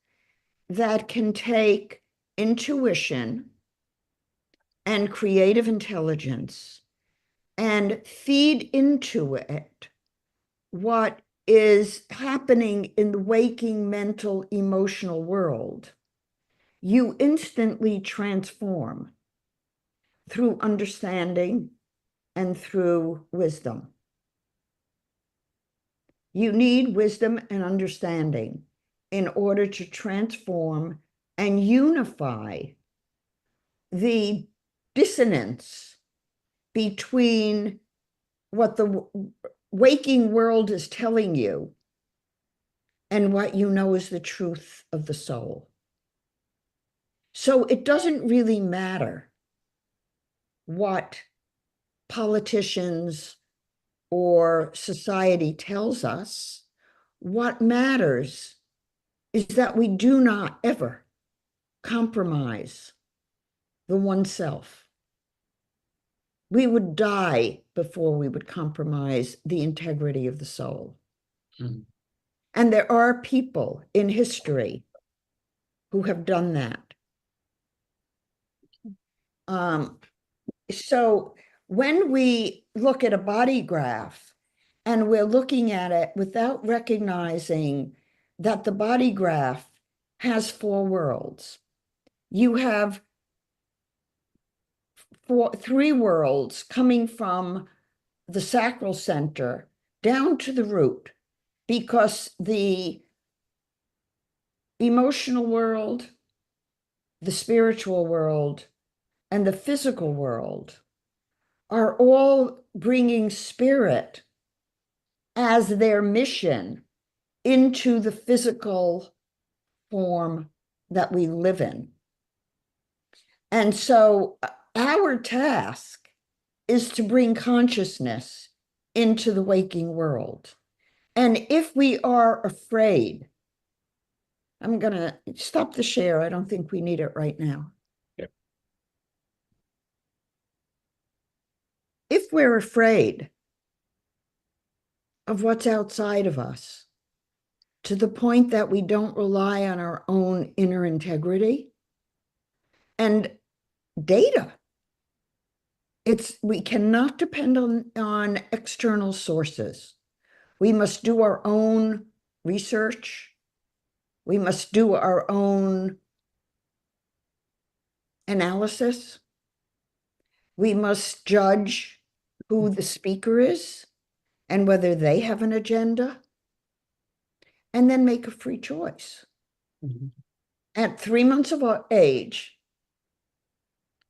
that can take intuition and creative intelligence and feed into it what is happening in the waking mental emotional world, you instantly transform through understanding and through wisdom. You need wisdom and understanding in order to transform and unify the dissonance between what the waking world is telling you and what you know is the truth of the soul. So it doesn't really matter what politicians or society tells us. What matters is that we do not ever compromise the oneself. We would die before we would compromise the integrity of the soul. Mm-hmm. And there are people in history who have done that. So when we look at a body graph and we're looking at it without recognizing that the body graph has four worlds, you have three worlds coming from the sacral center down to the root, because the emotional world, the spiritual world, and the physical world are all bringing spirit as their mission into the physical form that we live in. And so our task is to bring consciousness into the waking world. And if we are afraid, I'm going to stop the share. I don't think we need it right now. Yep. If we're afraid of what's outside of us, to the point that we don't rely on our own inner integrity and data, we cannot depend on external sources. We must do our own research. We must do our own analysis. We must judge who the speaker is and whether they have an agenda, and then make a free choice. Mm-hmm. At 3 months of age,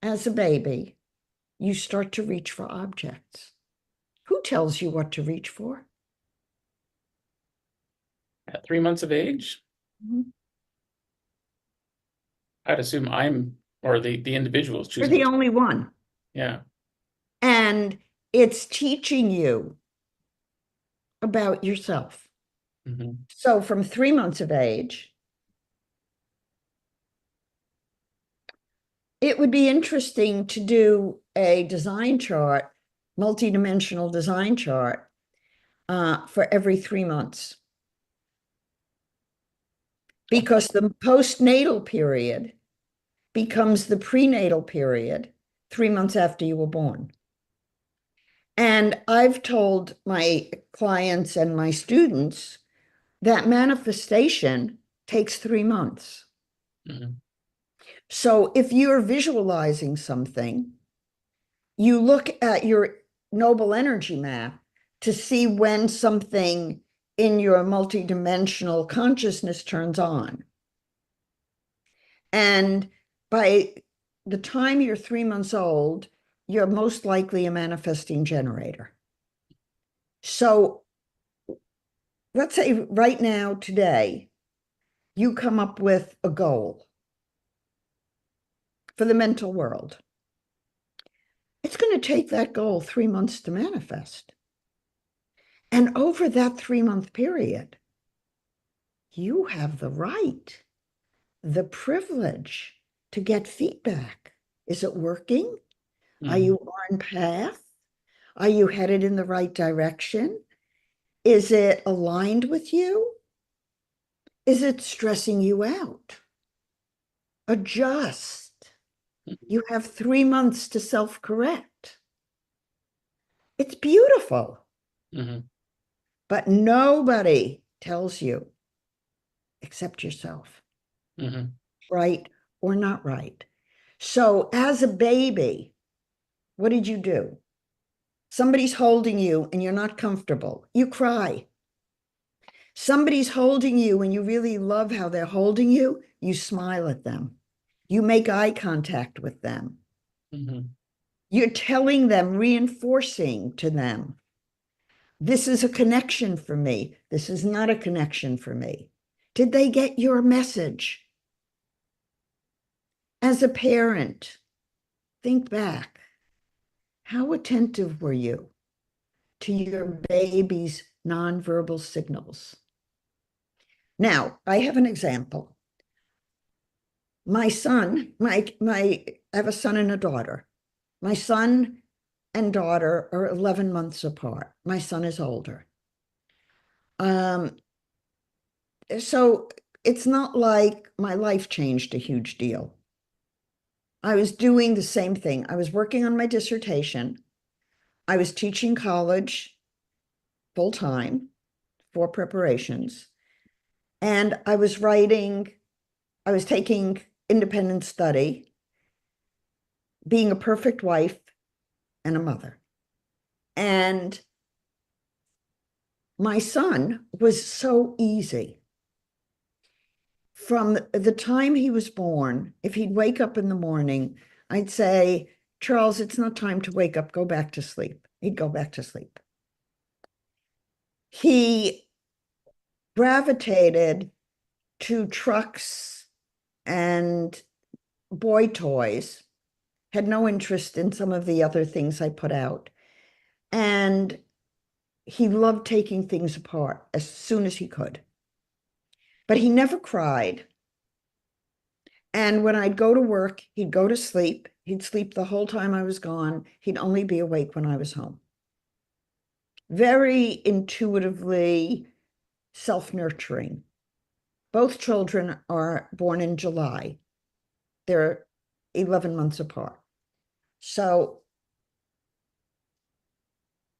as a baby, you start to reach for objects. Who tells you what to reach for? At 3 months of age, I'd assume or the individual is You're choosing the what to. only one. Yeah. And it's teaching you about yourself. Mm-hmm. So from 3 months of age, it would be interesting to do a design chart, multidimensional design chart, for every 3 months. Because the postnatal period becomes the prenatal period 3 months after you were born. And I've told my clients and my students that manifestation takes 3 months. Mm-hmm. So if you're visualizing something, you look at your noble energy map to see when something in your multidimensional consciousness turns on. And by the time you're 3 months old, you're most likely a manifesting generator. So let's say right now, today, you come up with a goal for the mental world. It's going to take that goal 3 months to manifest. And over that 3-month period, you have the right, the privilege to get feedback. Is it working? Mm-hmm. Are you on path? Are you headed in the right direction? Is it aligned with you? Is it stressing you out? Adjust. You have 3 months to self-correct. It's beautiful. Mm-hmm. But nobody tells you except yourself, Mm-hmm. right or not right. So as a baby, what did you do? Somebody's holding you and you're not comfortable. You cry. Somebody's holding you and you really love how they're holding you, you smile at them. You make eye contact with them. Mhm. You're telling them, reinforcing to them, this is a connection for me. This is not a connection for me. Did they get your message? As a parent, think back. How attentive were you to your baby's nonverbal signals? Now, I have an example. My son, I have a son and a daughter. My son and daughter are 11 months apart. My son is older. Um, so it's not like my life changed a huge deal. I was doing the same thing. I was working on my dissertation. I was teaching college full time for preparations. And I was writing, I was taking independent study, being a perfect wife and a mother. And my son was so easy. From the time he was born, if he'd wake up in the morning, I'd say, Charles, it's not time to wake up, go back to sleep. He'd go back to sleep. He gravitated to trucks and boy toys, had no interest in some of the other things I put out. And he loved taking things apart as soon as he could. But he never cried. And when I'd go to work, he'd go to sleep. He'd sleep the whole time I was gone. He'd only be awake when I was home. Very intuitively self-nurturing. Both children are born in July. They're 11 months apart. So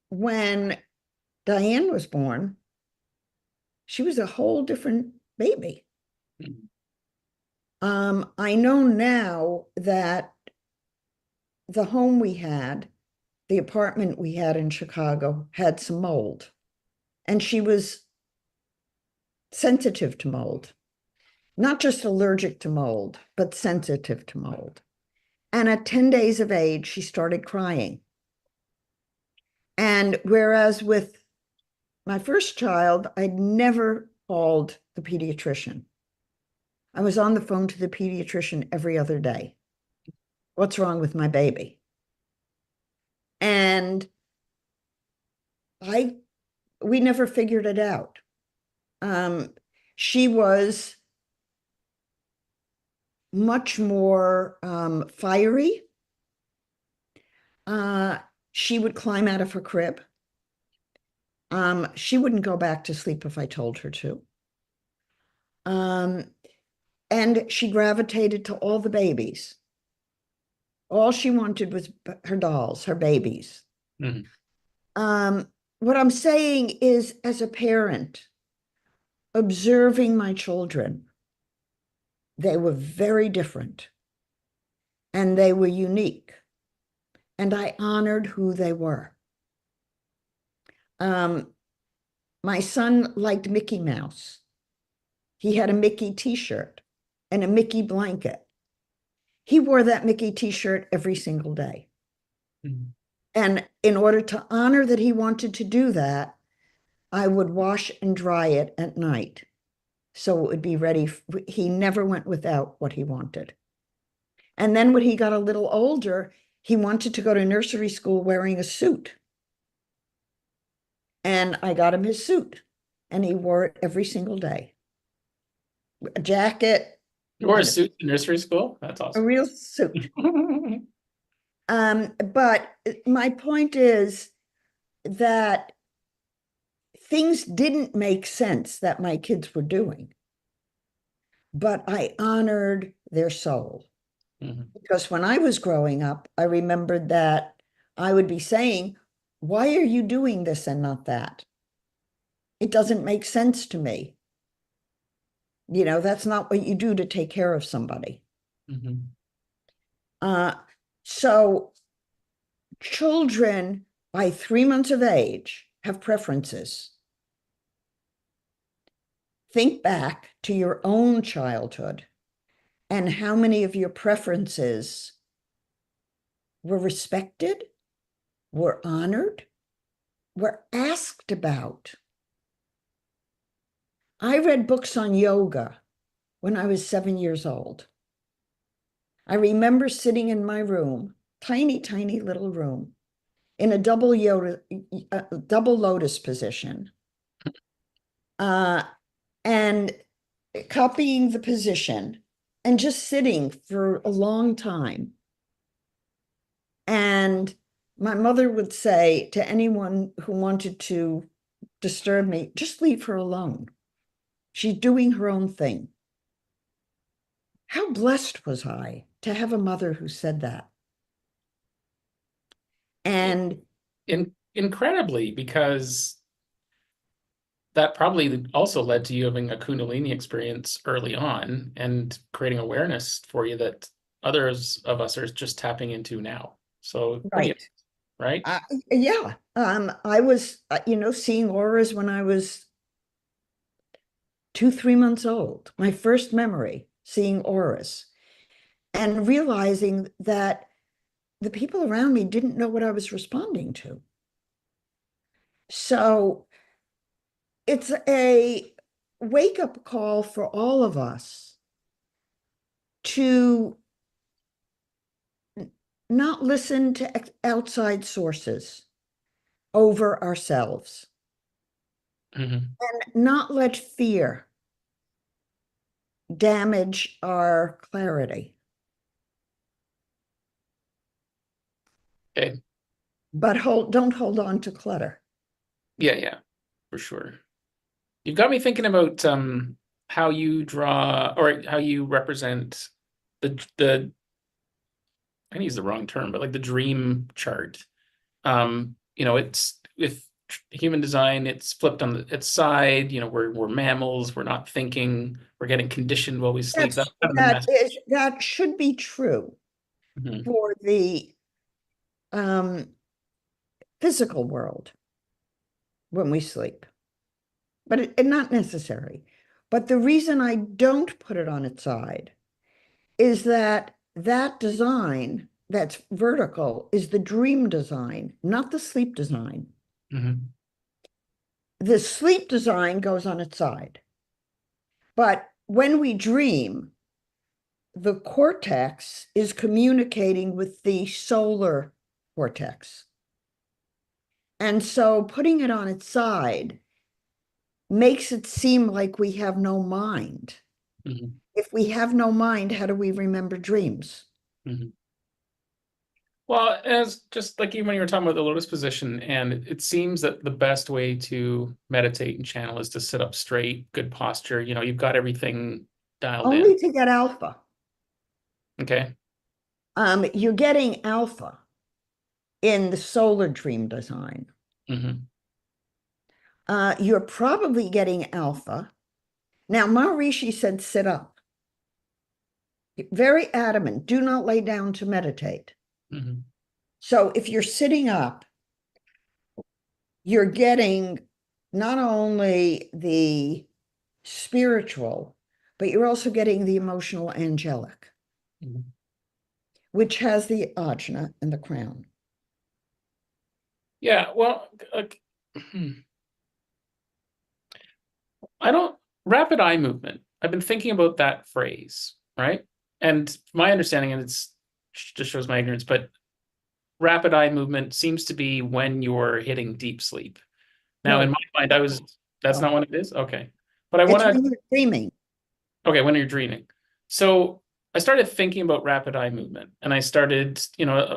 when Diane was born, she was a whole different baby. Mhm. I know now that the home we had, the apartment we had in Chicago, had some mold, and she was sensitive to mold, not just allergic to mold, but sensitive to mold. And at 10 days of age, she started crying. And whereas with my first child, I'd never called the pediatrician. I was on the phone to the pediatrician every other day. What's wrong with my baby? And I we never figured it out. She was much more fiery. Uh, she would climb out of her crib. She wouldn't go back to sleep if I told her to. Um, and she gravitated to all the babies. All she wanted was her dolls, her babies. Mhm. What I'm saying is, as a parent, observing my children, they were very different and they were unique. And I honored who they were. My son liked Mickey Mouse. He had a Mickey t-shirt and a Mickey blanket. He wore that Mickey t-shirt every single day. Mhm. And in order to honor that he wanted to do that, I would wash and dry it at night. So it would be ready. He never went without what he wanted. And then when he got a little older, he wanted to go to nursery school wearing a suit. And I got him his suit and he wore it every single day. A jacket, You wore a you know, suit in nursery school? That's a awesome. real suit. But my point is that things didn't make sense that my kids were doing, but I honored their soul. Mhm. Because when I was growing up, I remembered that I would be saying, why are you doing this and not that? It doesn't make sense to me. That's not what you do to take care of somebody. Mhm. Uh, so children by 3 months of age have preferences. think back to your own childhood and how many of your preferences were respected, were honored, were asked about. I read books on yoga when I was 7 years old. I remember sitting in my room, tiny, tiny little room, in a double lotus position, and copying the position and just sitting for a long time. And my mother would say to anyone who wanted to disturb me, just leave her alone. She's doing her own thing. How blessed was I to have a mother who said that? And Incredibly, because that probably also led to you having a Kundalini experience early on and creating awareness for you that others of us are just tapping into now. So pretty, right. right? Yeah. I was, seeing auras when I was 2, 3 months old. My first memory, seeing auras and realizing that the people around me didn't know what I was responding to. So it's a wake-up call for all of us to not listen to outside sources over ourselves Mhm. and not let fear damage our clarity, Okay. but don't hold on to clutter. Yeah, yeah, for sure. You've got me thinking about how you draw or how you represent the I use the wrong term, but like the dream chart. It's with human design, it's flipped on its side. We're mammals, we're not thinking, we're getting conditioned while we sleep. That's kind of the mess. That should be true Mhm. for the um, physical world when we sleep, but not necessary. But the reason I don't put it on its side is that that design that's vertical is the dream design, not the sleep design. Mhm. The sleep design goes on its side. But when we dream, the cortex is communicating with the solar cortex. And so putting it on its side makes it seem like we have no mind. Mhm. If we have no mind, how do we remember dreams? Mhm. Well, as just like even when you were talking about the lotus position, and it seems that the best way to meditate and channel is to sit up straight, good posture. You've got everything dialed in. Only to get alpha. Okay. You're getting alpha in the solar dream design. Hmm. You're probably getting alpha. Now, Maharishi said sit up. Very adamant, do not lay down to meditate. Hmm. So if you're sitting up, you're getting not only the spiritual, but you're also getting the emotional angelic, Hmm. which has the ajna and the crown. Yeah. Well, I don't rapid eye movement. I've been thinking about that phrase, right? And my understanding, and it's just shows my ignorance, but rapid eye movement seems to be when you're hitting deep sleep. Now, in No, my mind, that's no. not what it is. Okay. But I want It's to, when you're dreaming. okay, when you're dreaming. So I started thinking about rapid eye movement and I started,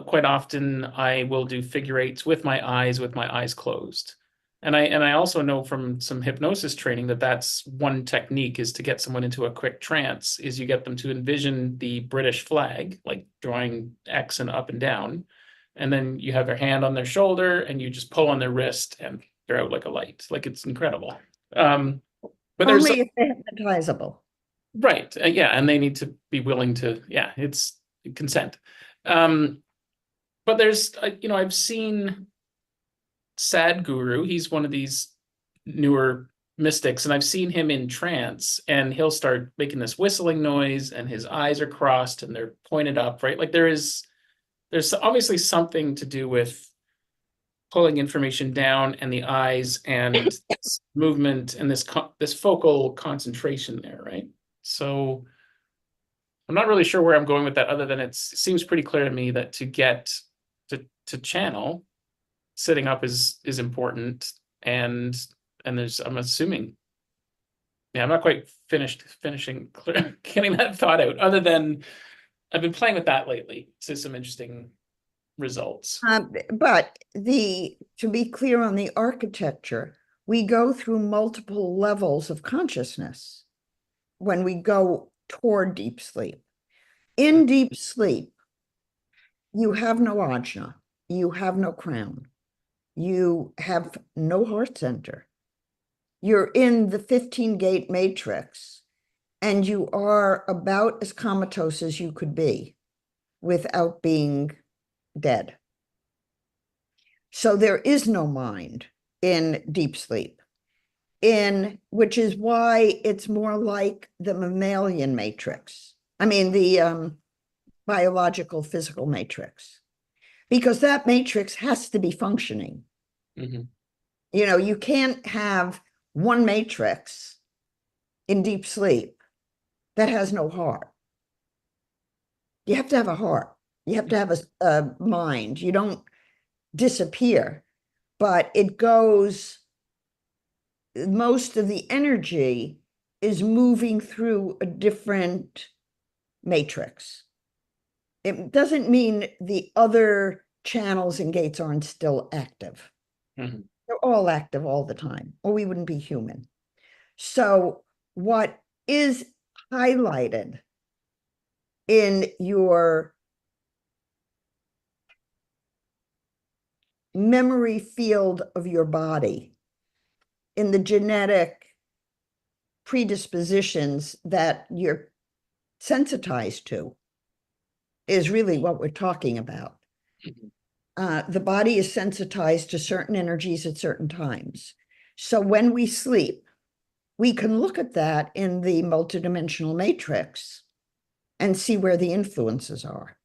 quite often I will do figure eights with my eyes closed. And I also know from some hypnosis training that that's one technique is to get someone into a quick trance is you get them to envision the British flag, like drawing X and up and down. And then you have their hand on their shoulder and you just pull on their wrist and they're out like a light. Like it's incredible. But there's Only if they're hypnotizable. right. Yeah. And they need to be willing to, yeah, it's consent. Um, but I've seen Sadhguru. He's one of these newer mystics, and I've seen him in trance, and he'll start making this whistling noise, and his eyes are crossed and they're pointed up, right? Like there's obviously something to do with pulling information down and the eyes and movement and this focal concentration there, right? So I'm not really sure where I'm going with that, other than it seems pretty clear to me that to get to channel, sitting up is important, and there's, I'm assuming, yeah, I'm not quite finishing getting that thought out, other than I've been playing with that lately. So some interesting results. But to be clear on the architecture, we go through multiple levels of consciousness when we go toward deep sleep. In deep sleep, you have no ajna, you have no crown, you have no heart center. You're in the 15-gate matrix, and you are about as comatose as you could be without being dead. So there is no mind in deep sleep, which is why it's more like the mammalian matrix. I mean, the biological physical matrix, because that matrix has to be functioning. Mm-hmm. You know, you can't have one matrix in deep sleep that has no heart. You have to have a heart. You have to have a mind. You don't disappear, but it goes, most of the energy is moving through a different matrix. It doesn't mean the other channels and gates aren't still active. Mm-hmm. They're all active all the time, or we wouldn't be human. So what is highlighted in your memory field of your body, in the genetic predispositions that you're sensitized to, is really what we're talking about. The body is sensitized to certain energies at certain times. So when we sleep, we can look at that in the multidimensional matrix and see where the influences are.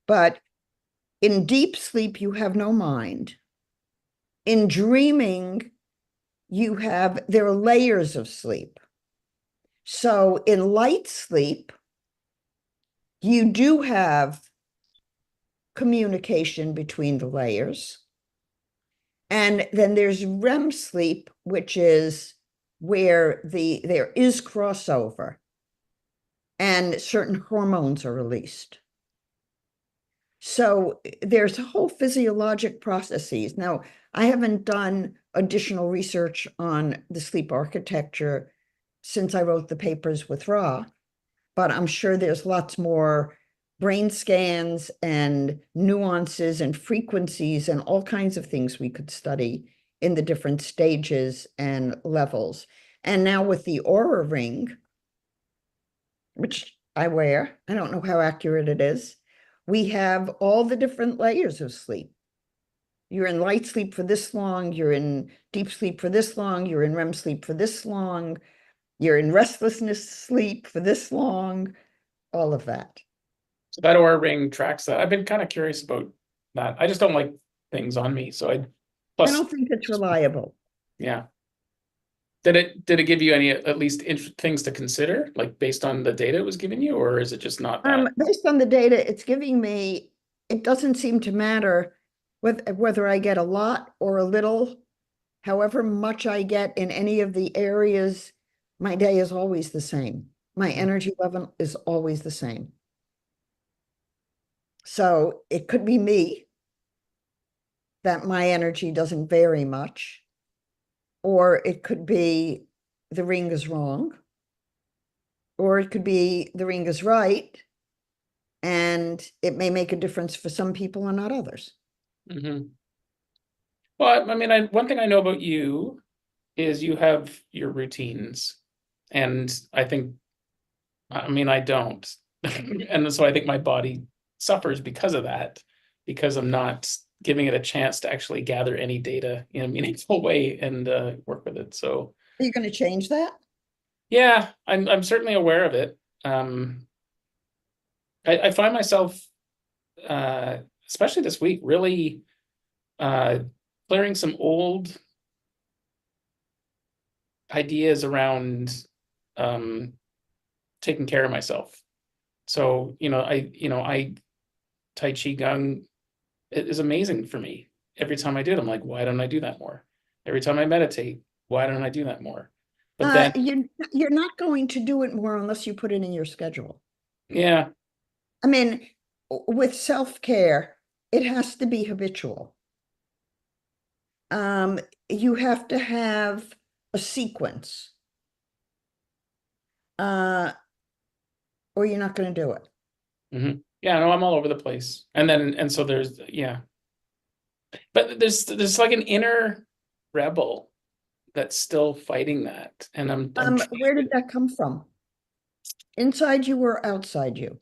But in deep sleep, you have no mind. In dreaming, there are layers of sleep. So in light sleep, you do have communication between the layers. And then there's REM sleep, which is where there is crossover and certain hormones are released. So there's whole physiologic processes. Now, I haven't done additional research on the sleep architecture since I wrote the papers with Ra, but I'm sure there's lots more brain scans and nuances and frequencies and all kinds of things we could study in the different stages and levels. And now with the Aura Ring, which I wear, I don't know how accurate it is, we have all the different layers of sleep. You're in light sleep for this long, you're in deep sleep for this long, you're in REM sleep for this long, you're in restlessness sleep for this long, all of that. So that Aura ring tracks that. I've been kind of curious about that. I just don't like things on me. So I plus, don't think it's reliable. yeah. Did it give you any at least things to consider, like based on the data it was giving you, or is it just not that? Based on the data it's giving me, it doesn't seem to matter whether I get a lot or a little. However much I get in any of the areas, my day is always the same. My energy level is always the same. So it could be me that my energy doesn't vary much, or it could be the ring is wrong, or it could be the ring is right, and it may make a difference for some people and not others. Mm-hmm. Well, I mean, one thing I know about you is you have your routines, and I mean, I don't, and so I think my body suffers because of that, because I'm not giving it a chance to actually gather any data in a meaningful way and work with it. So Are you going to change that? yeah, I'm certainly aware of it. I find myself, especially this week, really clearing some old ideas around taking care of myself. So, I Tai Chi Gong is amazing for me. Every time I do it, I'm like, why don't I do that more? Every time I meditate, why don't I do that more? But then, You're not going to do it more unless you put it in your schedule. yeah, I mean, with self-care, it has to be habitual. You have to have a sequence, or you're not going to do it. yeah, no, I'm all over the place. And so there's, yeah, but there's like an inner rebel that's still fighting that, and I'm Where did that come from? Inside you or outside you?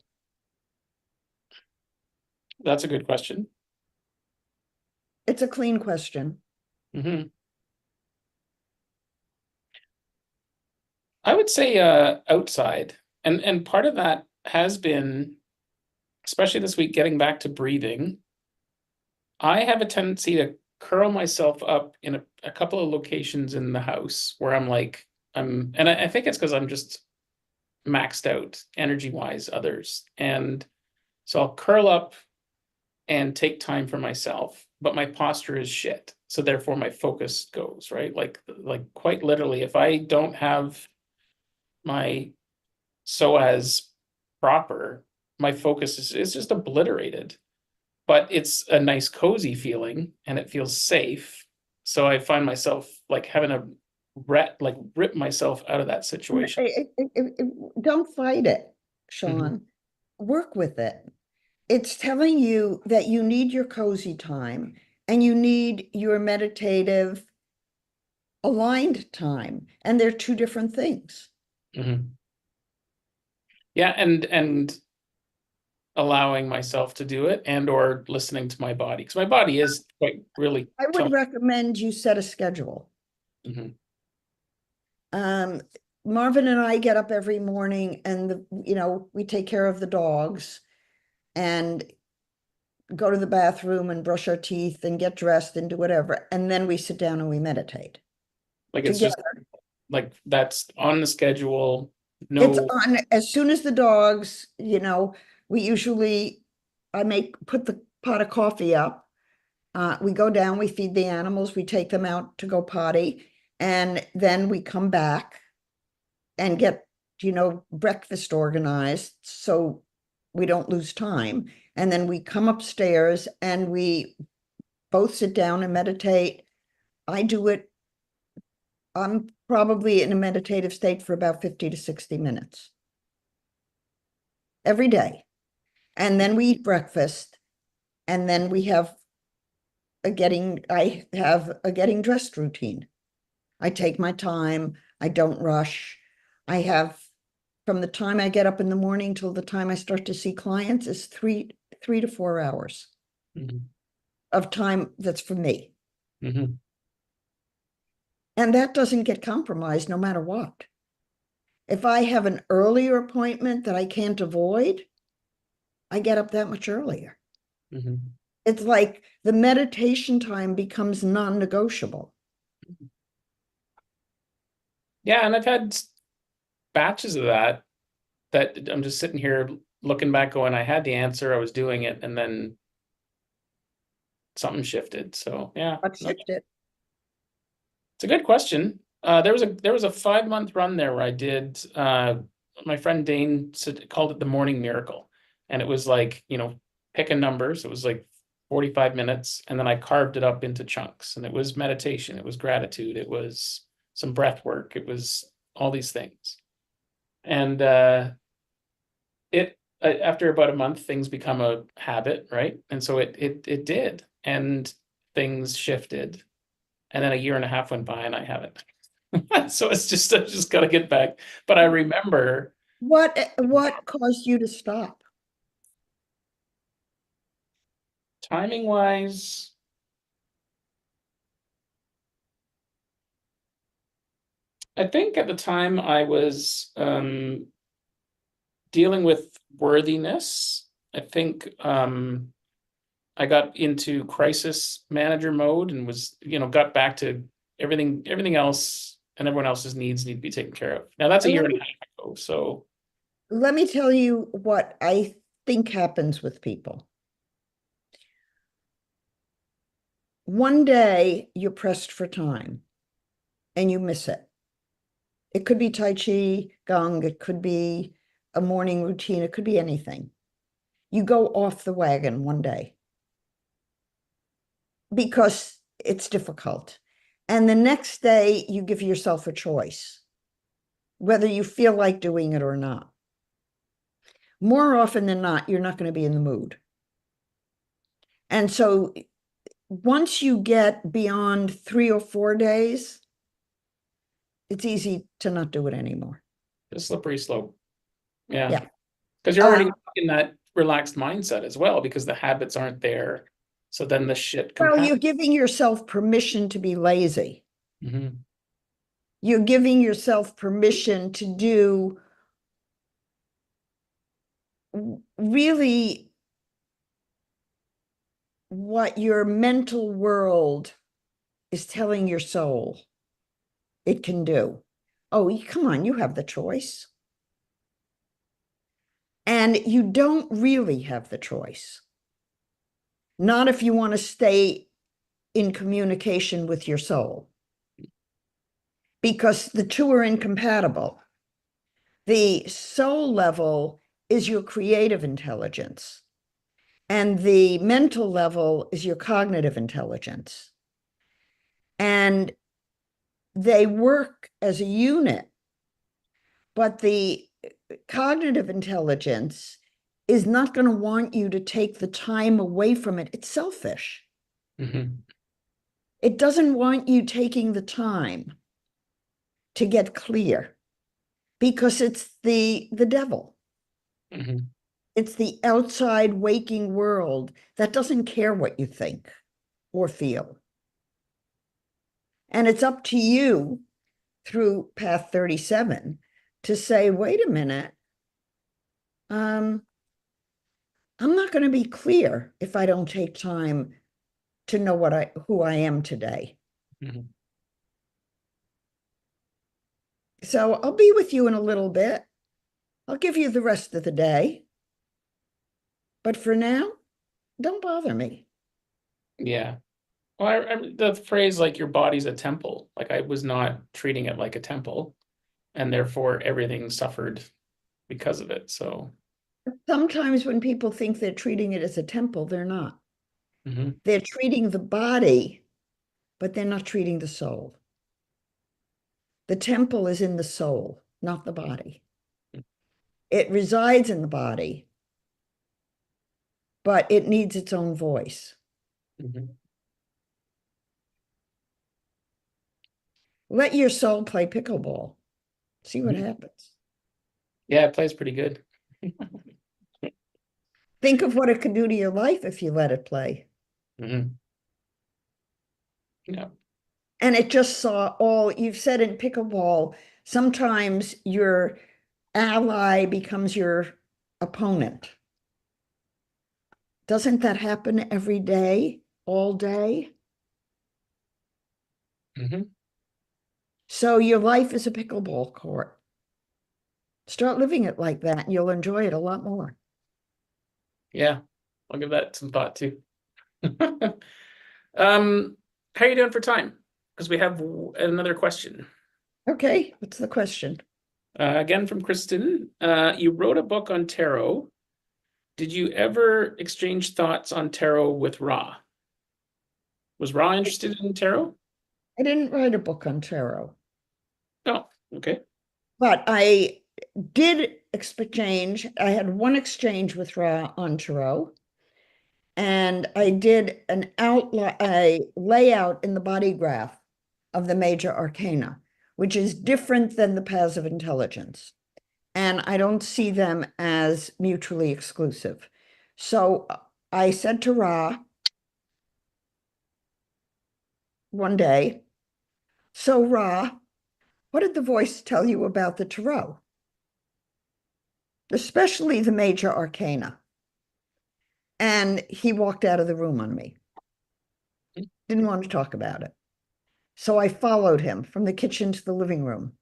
that's a good question. It's a clean question. Hmm. I would say outside, and part of that has been, especially this week, getting back to breathing. I have a tendency to curl myself up in a couple of locations in the house where I'm like, and I think it's because I'm just maxed out energy wise, others. And so I'll curl up and take time for myself, but my posture is shit. So therefore my focus goes, right? Like quite literally, if I don't have my psoas proper, my focus is just obliterated. But it's a nice cozy feeling and it feels safe. So I find myself like having a rip myself out of that situation. Don't fight it, Mhm. Sean. Work with it. It's telling you that you need your cozy time and you need your meditative aligned time, and they're two different things. Mhm. Yeah, and allowing myself to do it and or listening to my body because my body is quite really I would telling. recommend you set a schedule. Mhm. Um, Marvin and I get up every morning and we take care of the dogs and go to the bathroom and brush our teeth and get dressed and do whatever. And then we sit down and we meditate Like it's just together. like that's on the schedule. It's No. on as soon as the dogs, we usually, put the pot of coffee up. We go down, we feed the animals, we take them out to go potty, and then we come back and get, breakfast organized so we don't lose time. And then we come upstairs and we both sit down and meditate. I do it, I'm probably in a meditative state for about 50 to 60 minutes every day. And then we eat breakfast, and then I have a getting dressed routine. I take my time, I don't rush. I have From the time I get up in the morning till the time I start to see clients is 3 to 4 hours Mhm. of time that's for me. Mhm. And that doesn't get compromised no matter what. If I have an earlier appointment that I can't avoid, I get up that much earlier. Mhm. It's like the meditation time becomes non-negotiable. Yeah, and I've had batches of that I'm just sitting here looking back going, I had the answer, I was doing it, and then something shifted. So yeah, What no, shifted? it's a good question. There was a 5 month run there where I did my friend Dane called it the morning miracle. And it was like, picking numbers. It was like 45 minutes, and then I carved it up into chunks. And it was meditation, it was gratitude, it was some breath work, it was all these things. And it after about a month, things become a habit, right? And so it did, and things shifted, and then a year and a half went by, and I haven't. So it's just I just got to get back. But I remember What caused you to stop? timing wise. I think at the time I was dealing with worthiness. I think I got into crisis manager mode and was, got back to everything else and everyone else's needs need to be taken care of. Now that's a year Let and a me, half ago. So let me tell you what I think happens with people. One day you're pressed for time and you miss it. It could be Tai Chi, Gong, it could be a morning routine, it could be anything. You go off the wagon one day because it's difficult. And the next day you give yourself a choice, whether you feel like doing it or not. More often than not, you're not going to be in the mood. And so once you get beyond 3 or 4 days, it's easy to not do it anymore. a slippery slope. Yeah. Yeah. Because you're Uh, already in that relaxed mindset as well, because the habits aren't there. So then the shit well, compounds. you're giving yourself permission to be lazy. Hmm. You're giving yourself permission to do really what your mental world is telling your soul it can do. Oh, come on, you have the choice. And you don't really have the choice. Not if you want to stay in communication with your soul, because the two are incompatible. The soul level is your creative intelligence, and the mental level is your cognitive intelligence. And they work as a unit, but the cognitive intelligence is not going to want you to take the time away from it. It's selfish. Hmm. It doesn't want you taking the time to get clear because it's the devil. Hmm. It's the outside waking world that doesn't care what you think or feel. And it's up to you through path 37 to say, wait a minute, um, I'm not going to be clear if I don't take time to know who I am today. Hmm. So I'll be with you in a little bit. I'll give you the rest of the day. But for now, don't bother me. Yeah. Well, the phrase like your body's a temple, like I was not treating it like a temple, and therefore everything suffered because of it. So, Sometimes when people think they're treating it as a temple, they're not. hmm. They're treating the body, but they're not treating the soul. The temple is in the soul, not the body. It resides in the body, but it needs its own voice. Hmm. Let your soul play pickleball. See what Hmm. happens. Yeah, it plays pretty good. Think of what it could do to your life if you let it play. Hmm. Yeah. And it just saw all you've said in pickleball. Sometimes your ally becomes your opponent. Doesn't that happen every day, all day? Hmm. So your life is a pickleball court. Start living it like that, and you'll enjoy it a lot more. Yeah. I'll give that some thought too. How are you doing for time? Because we have another question. Okay, what's the question? Again from Kristen. You wrote a book on tarot. Did you ever exchange thoughts on tarot with Ra? Was Ra interested in tarot? I didn't write a book on tarot, Oh, okay. but I did exchange. I had one exchange with Ra on tarot, and I did an outline, a layout in the body graph of the major arcana, which is different than the paths of intelligence. And I don't see them as mutually exclusive. So I said to Ra one day, so Ra, what did the voice tell you about the tarot? Especially the major arcana. And he walked out of the room on me. Didn't want to talk about it. So I followed him from the kitchen to the living room.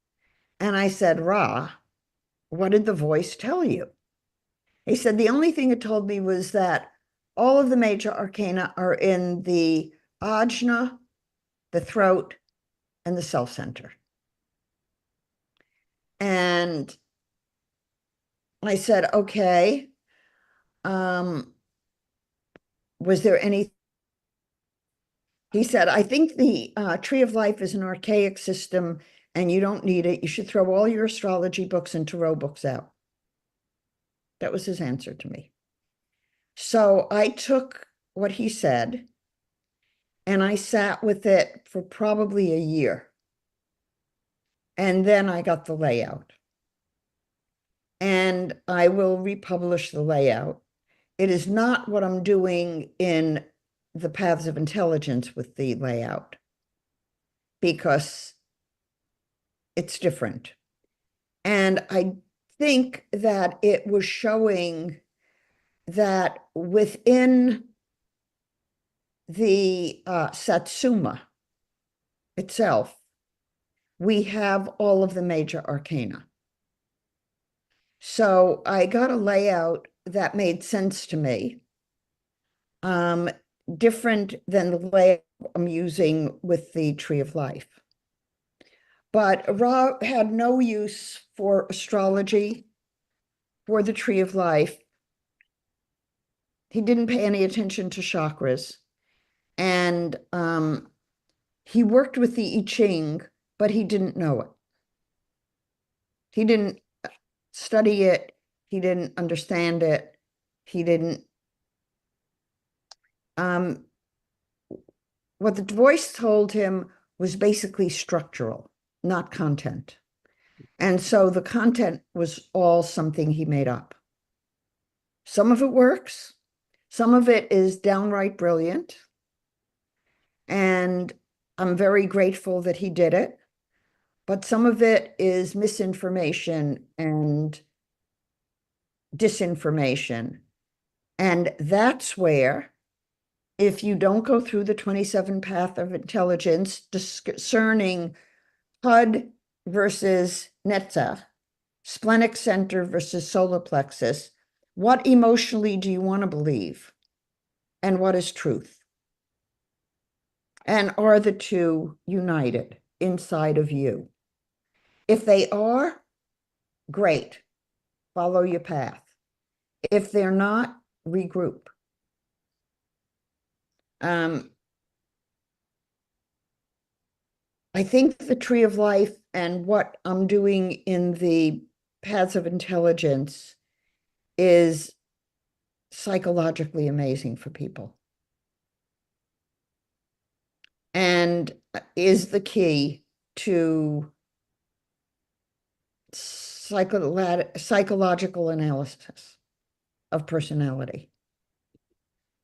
And I said, Ra, what did the voice tell you? He said, the only thing it told me was that all of the major arcana are in the ajna, the throat, and the self center. And I said, okay. Was there any? He said, I think the Tree of Life is an archaic system and you don't need it. You should throw all your astrology books and tarot books out. That was his answer to me. So I took what he said and I sat with it for probably a year. And then I got the layout. And I will republish the layout. It is not what I'm doing in the Paths of Intelligence with the layout, because it's different. And I think that it was showing that within the Satsuma itself, we have all of the major arcana. So I got a layout that made sense to me, different than the layout I'm using with the Tree of Life. But Ra had no use for astrology, for the Tree of Life. He didn't pay any attention to chakras. And he worked with the I-Ching, but he didn't know it. He didn't study it. He didn't understand it. He didn't. What the voice told him was basically structural, not content. And so the content was all something he made up. Some of it works. Some of it is downright brilliant. And I'm very grateful that he did it. But some of it is misinformation and disinformation. And that's where, if you don't go through the 27 path of intelligence, discerning HUD versus Netzach, splenic center versus solar plexus, what emotionally do you want to believe? And what is truth? And are the two united inside of you? If they are, great, follow your path. If they're not, regroup. I think the Tree of Life and what I'm doing in the Paths of Intelligence is psychologically amazing for people, and is the key to psychological analysis of personality.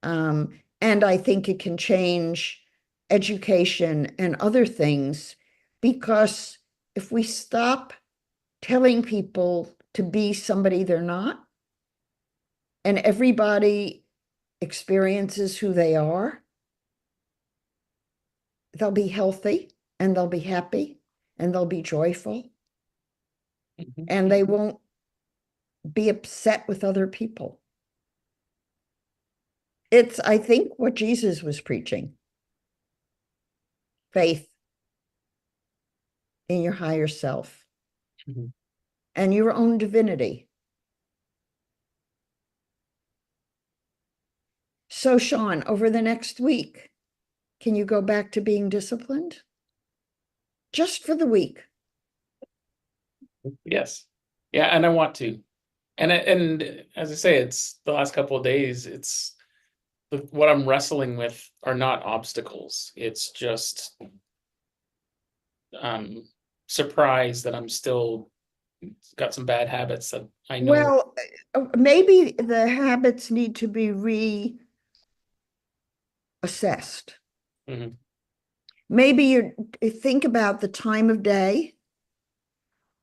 And I think it can change education and other things, because if we stop telling people to be somebody they're not, and everybody experiences who they are, they'll be healthy and they'll be happy and they'll be joyful, and they won't be upset with other people. It's, I think, what Jesus was preaching. Faith in your higher self and your own divinity. So, Sean, over the next week, can you go back to being disciplined? Just for the week. Yes. Yeah, and I want to. And as I say, it's the last couple of days, it's what I'm wrestling with are not obstacles. It's just surprise that I'm still got some bad habits that I know. Well, maybe the habits need to be reassessed. Maybe you think about the time of day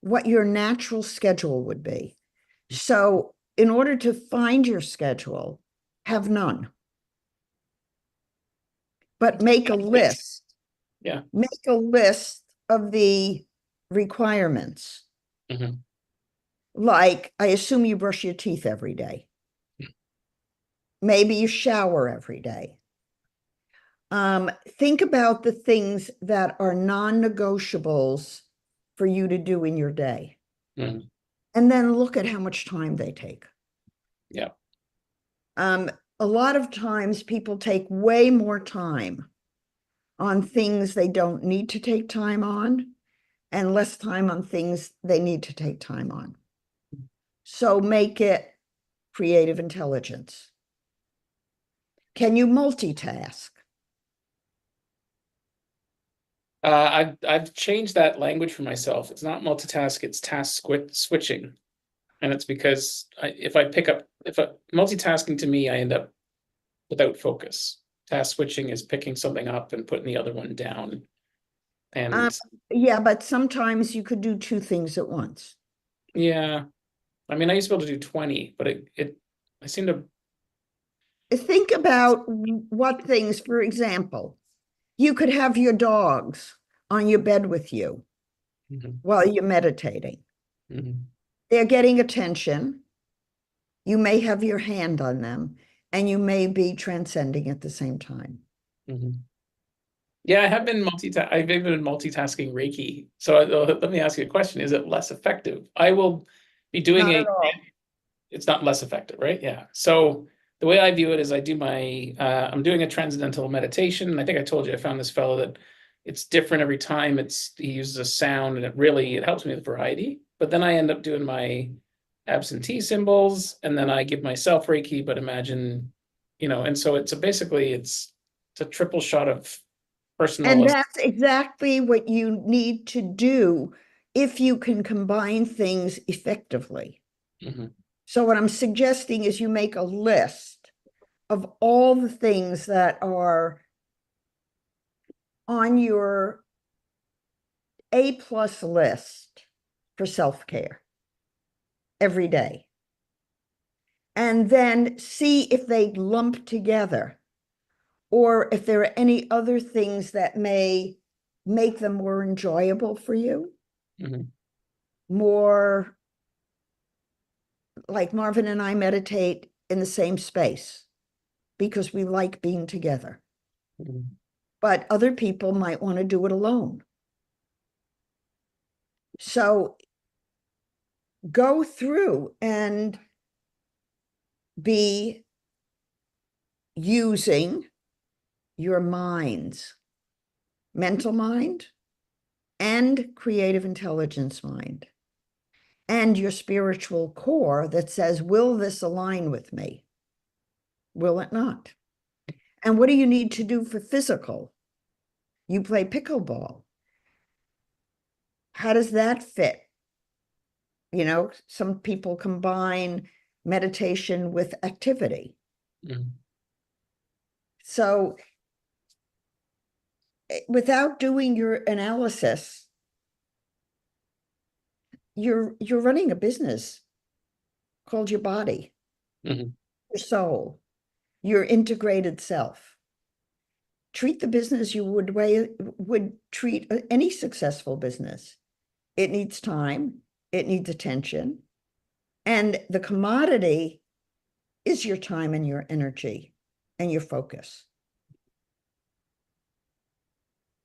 what your natural schedule would be. So in order to find your schedule, have none. But make a list. Yeah. Make a list of the requirements. Mm-hmm. Like, I assume you brush your teeth every day. Maybe you shower every day. Think about the things that are non-negotiables for you to do in your day. Mm-hmm. And then look at how much time they take. Yeah. A lot of times people take way more time on things they don't need to take time on and less time on things they need to take time on. So make it creative intelligence. Can you multitask? I've changed that language for myself. It's not multitask, it's task switching. And it's because if multitasking to me, I end up without focus. Task switching is picking something up and putting the other one down. And Yeah, but sometimes you could do two things at once. yeah, I mean, I used to be able to do 20, but I seem to. Think about what things, for example, you could have your dogs on your bed with you Mhm, while you're meditating. mhm, They're getting attention. You may have your hand on them, and you may be transcending at the same time. mhm. Yeah, I've even been multitasking Reiki. So let me ask you a question. Is it less effective? I will be doing Not at all. it's not less effective, right? Yeah. So the way I view it is I'm doing a transcendental meditation. And I think I told you I found this fellow that it's different every time. He uses a sound and it helps me with variety. But then I end up doing my absentee symbols and then I give myself Reiki, but imagine, and so it's a triple shot of And personal. that's exactly what you need to do if you can combine things effectively. Mhm, So, what I'm suggesting is you make a list of all the things that are on your A+ list for self-care every day. And then see if they lump together or if there are any other things that may make them more enjoyable for you, mhm, more like Marvin and I meditate in the same space because we like being together. mhm. But other people might want to do it alone. So go through and be using your minds, mental mind and creative intelligence mind, and your spiritual core that says, will this align with me? Will it not? And what do you need to do for physical? You play pickleball. How does that fit? Some people combine meditation with activity. Mhm. So without doing your analysis, you're running a business called your body, Mhm. your soul, your integrated self. Treat the business you would treat any successful business. It needs time, it needs attention, and the commodity is your time and your energy and your focus.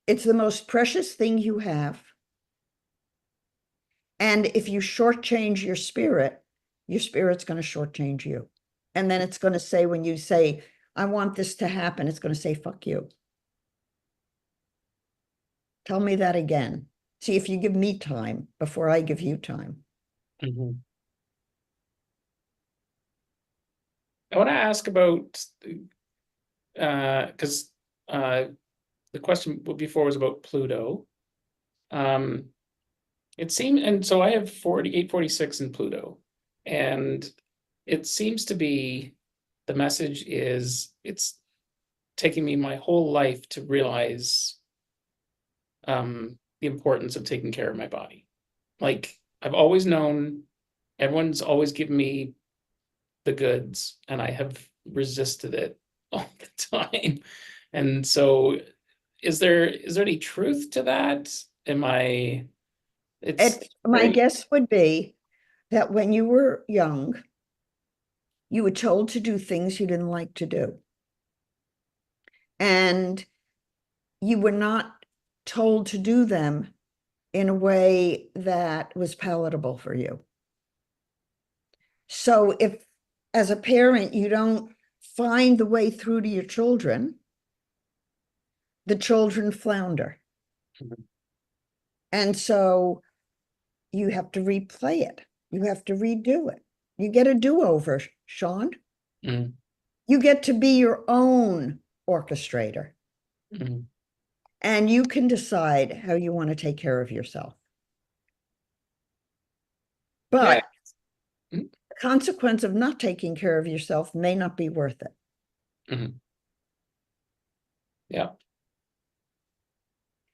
It's the most precious thing you have. And if you shortchange your spirit's going to shortchange you. And then it's going to say, when you say, I want this to happen, it's going to say, fuck you. Tell me that again. See if you give me time before I give you time. Mhm. I want to ask about because the question before was about Pluto. Um, and so I have 4846 in Pluto, and it seems to be the message is it's taking me my whole life to realize the importance of taking care of my body. Like I've always known everyone's always given me the goods, and I have resisted it all the time. And so is there any truth to that? Am I it's My very guess would be that when you were young, you were told to do things you didn't like to do. And you were not told to do them in a way that was palatable for you. So if, as a parent, you don't find the way through to your children, the children flounder. And so you have to replay it. You have to redo it. You get a do-over, Sean. mm, You get to be your own orchestrator, mm, and you can decide how you want to take care of yourself. yeah, But mm, the consequence of not taking care of yourself may not be worth it. mm, yeah,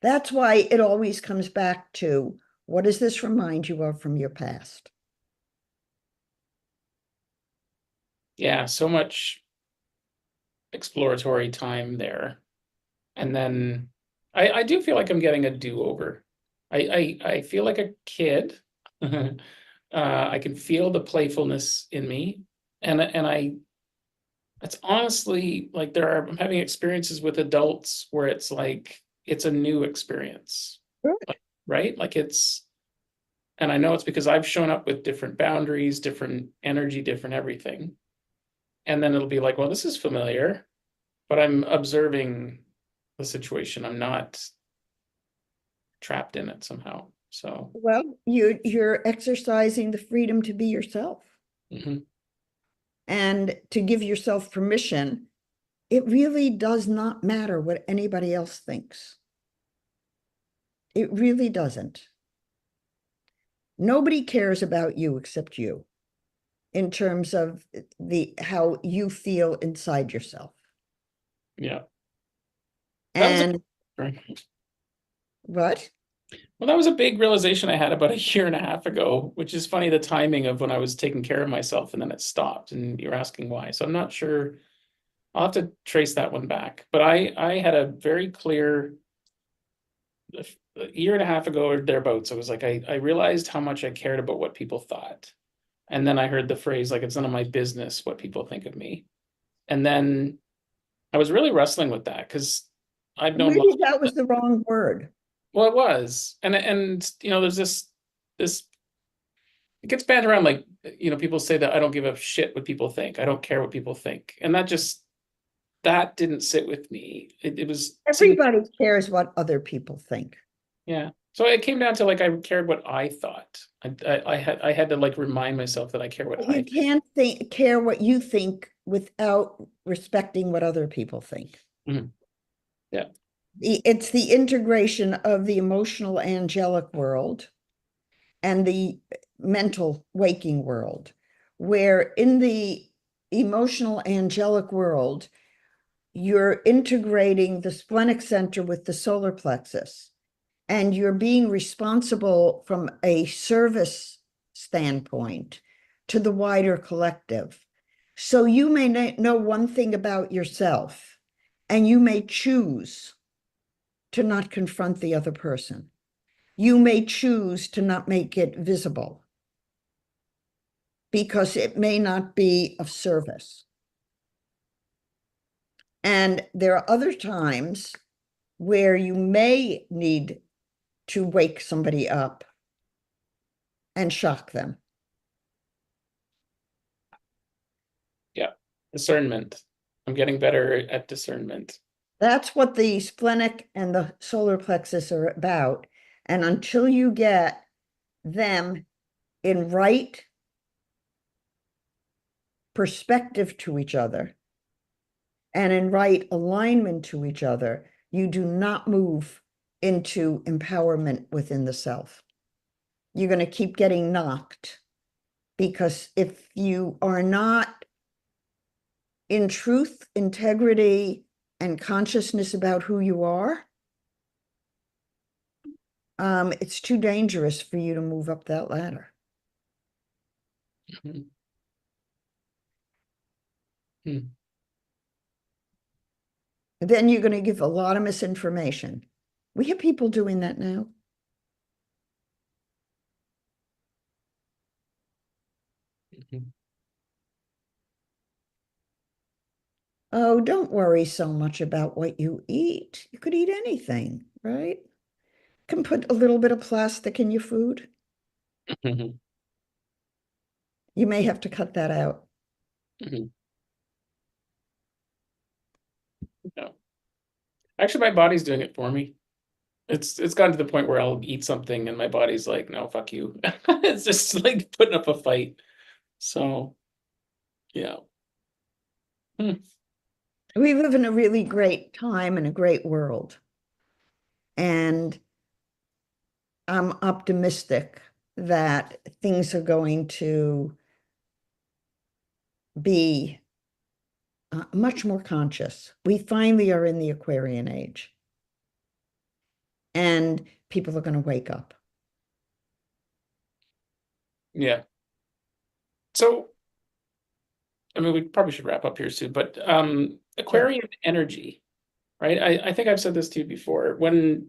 That's why it always comes back to, what does this remind you of from your past? yeah, so much exploratory time there. And then I do feel like I'm getting a do-over. I feel like a kid. I can feel the playfulness in me. And I it's honestly like I'm having experiences with adults where it's like it's a new experience, Good. right? Like and I know it's because I've shown up with different boundaries, different energy, different everything. And then it'll be like, well, this is familiar, but I'm observing the situation. I'm not trapped in it somehow. So, Well, you're exercising the freedom to be yourself mhm, and to give yourself permission. It really does not matter what anybody else thinks. It really doesn't. Nobody cares about you except you in terms of the how you feel inside yourself. yeah, that was a And what? well, that was a big realization I had about a year and a half ago, which is funny the timing of when I was taking care of myself and then it stopped, and you're asking why. So I'm not sure. I'll have to trace that one back. But I had a very clear a year and a half ago or thereabouts. I was like, I realized how much I cared about what people thought. And then I heard the phrase, like, it's none of my business what people think of me. And then I was really wrestling with that because I've known Maybe that was the wrong word. well, it was. And there's this it gets banned around like, people say that I don't give a shit what people think. I don't care what people think. And that didn't sit with me. It was seemed Everybody cares what other people think. yeah. So it came down to like I cared what I thought. I had to like remind myself that I care what I You can't care what you think without respecting what other people think. Mhm. Yeah. It's the integration of the emotional angelic world and the mental waking world, where in the emotional angelic world, you're integrating the splenic center with the solar plexus, and you're being responsible from a service standpoint to the wider collective. So you may know one thing about yourself, and you may choose to not confront the other person. You may choose to not make it visible because it may not be of service. And there are other times where you may need to wake somebody up and shock them. Yeah. Discernment. I'm getting better at discernment. That's what the splenic and the solar plexus are about. And until you get them in right perspective to each other and in right alignment to each other, you do not move into empowerment within the self. You're going to keep getting knocked because if you are not in truth, integrity, and consciousness about who you are, It's too dangerous for you to move up that ladder. Mhm. Hmm. Then you're going to give a lot of misinformation. We have people doing that now. Mhm. Oh, don't worry so much about what you eat. You could eat anything, right? Can put a little bit of plastic in your food. Mhm. You may have to cut that out. Mhm. No. Actually, my body's doing it for me. It's gotten to the point where I'll eat something and my body's like, no, fuck you. It's just like putting up a fight. So yeah. Hmm. We live in a really great time and a great world. And I'm optimistic that things are going to be much more conscious. We finally are in the Aquarian age, and people are going to wake up. Yeah. So I mean, we probably should wrap up here soon, but Sure. Aquarian energy, right? I think I've said this to you before. When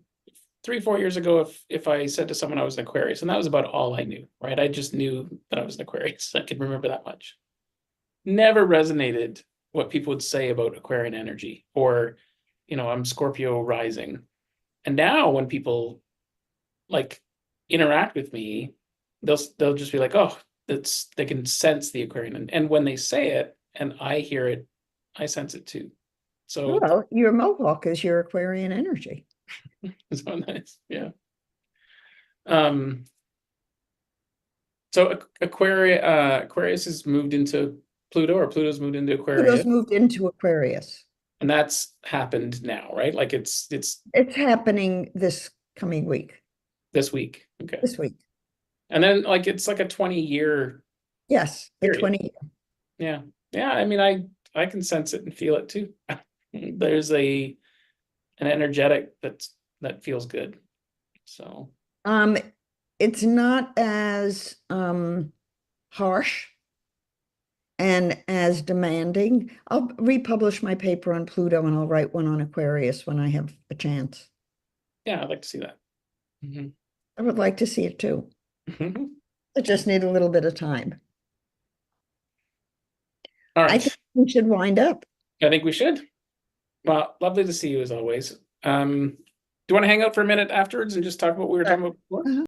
3, 4 years ago, if I said to someone I was an Aquarius, and that was about all I knew, right? I just knew that I was an Aquarius. I could remember that much. Never resonated what people would say about Aquarian energy, or, I'm Scorpio rising. And now when people like interact with me, they'll just be like, oh, that's they can sense the Aquarian. And when they say it and I hear it, I sense it too. So Well, your mohawk is your Aquarian energy. so nice. Yeah. Um, so Aquarius has moved into Pluto, or Pluto's moved into Pluto's Aquarius, moved into Aquarius. and that's happened now, right? Like it's It's happening this coming week, this week. Okay. this week. And then like it's like a 20-year Yes, the period. 20. Yeah. Yeah, I mean I can sense it and feel it too. There's an energetic that feels good. So Um, it's not as harsh and as demanding. I'll republish my paper on Pluto and I'll write one on Aquarius when I have a chance. yeah, I'd like to see that. Mhm. I would like to see it too. Mhm. I just need a little bit of time. All I think right. we should wind up. I think we should. Well, lovely to see you as always. Do you want to hang out for a minute afterwards and just talk about what we were Sure. talking about before? Uh-huh.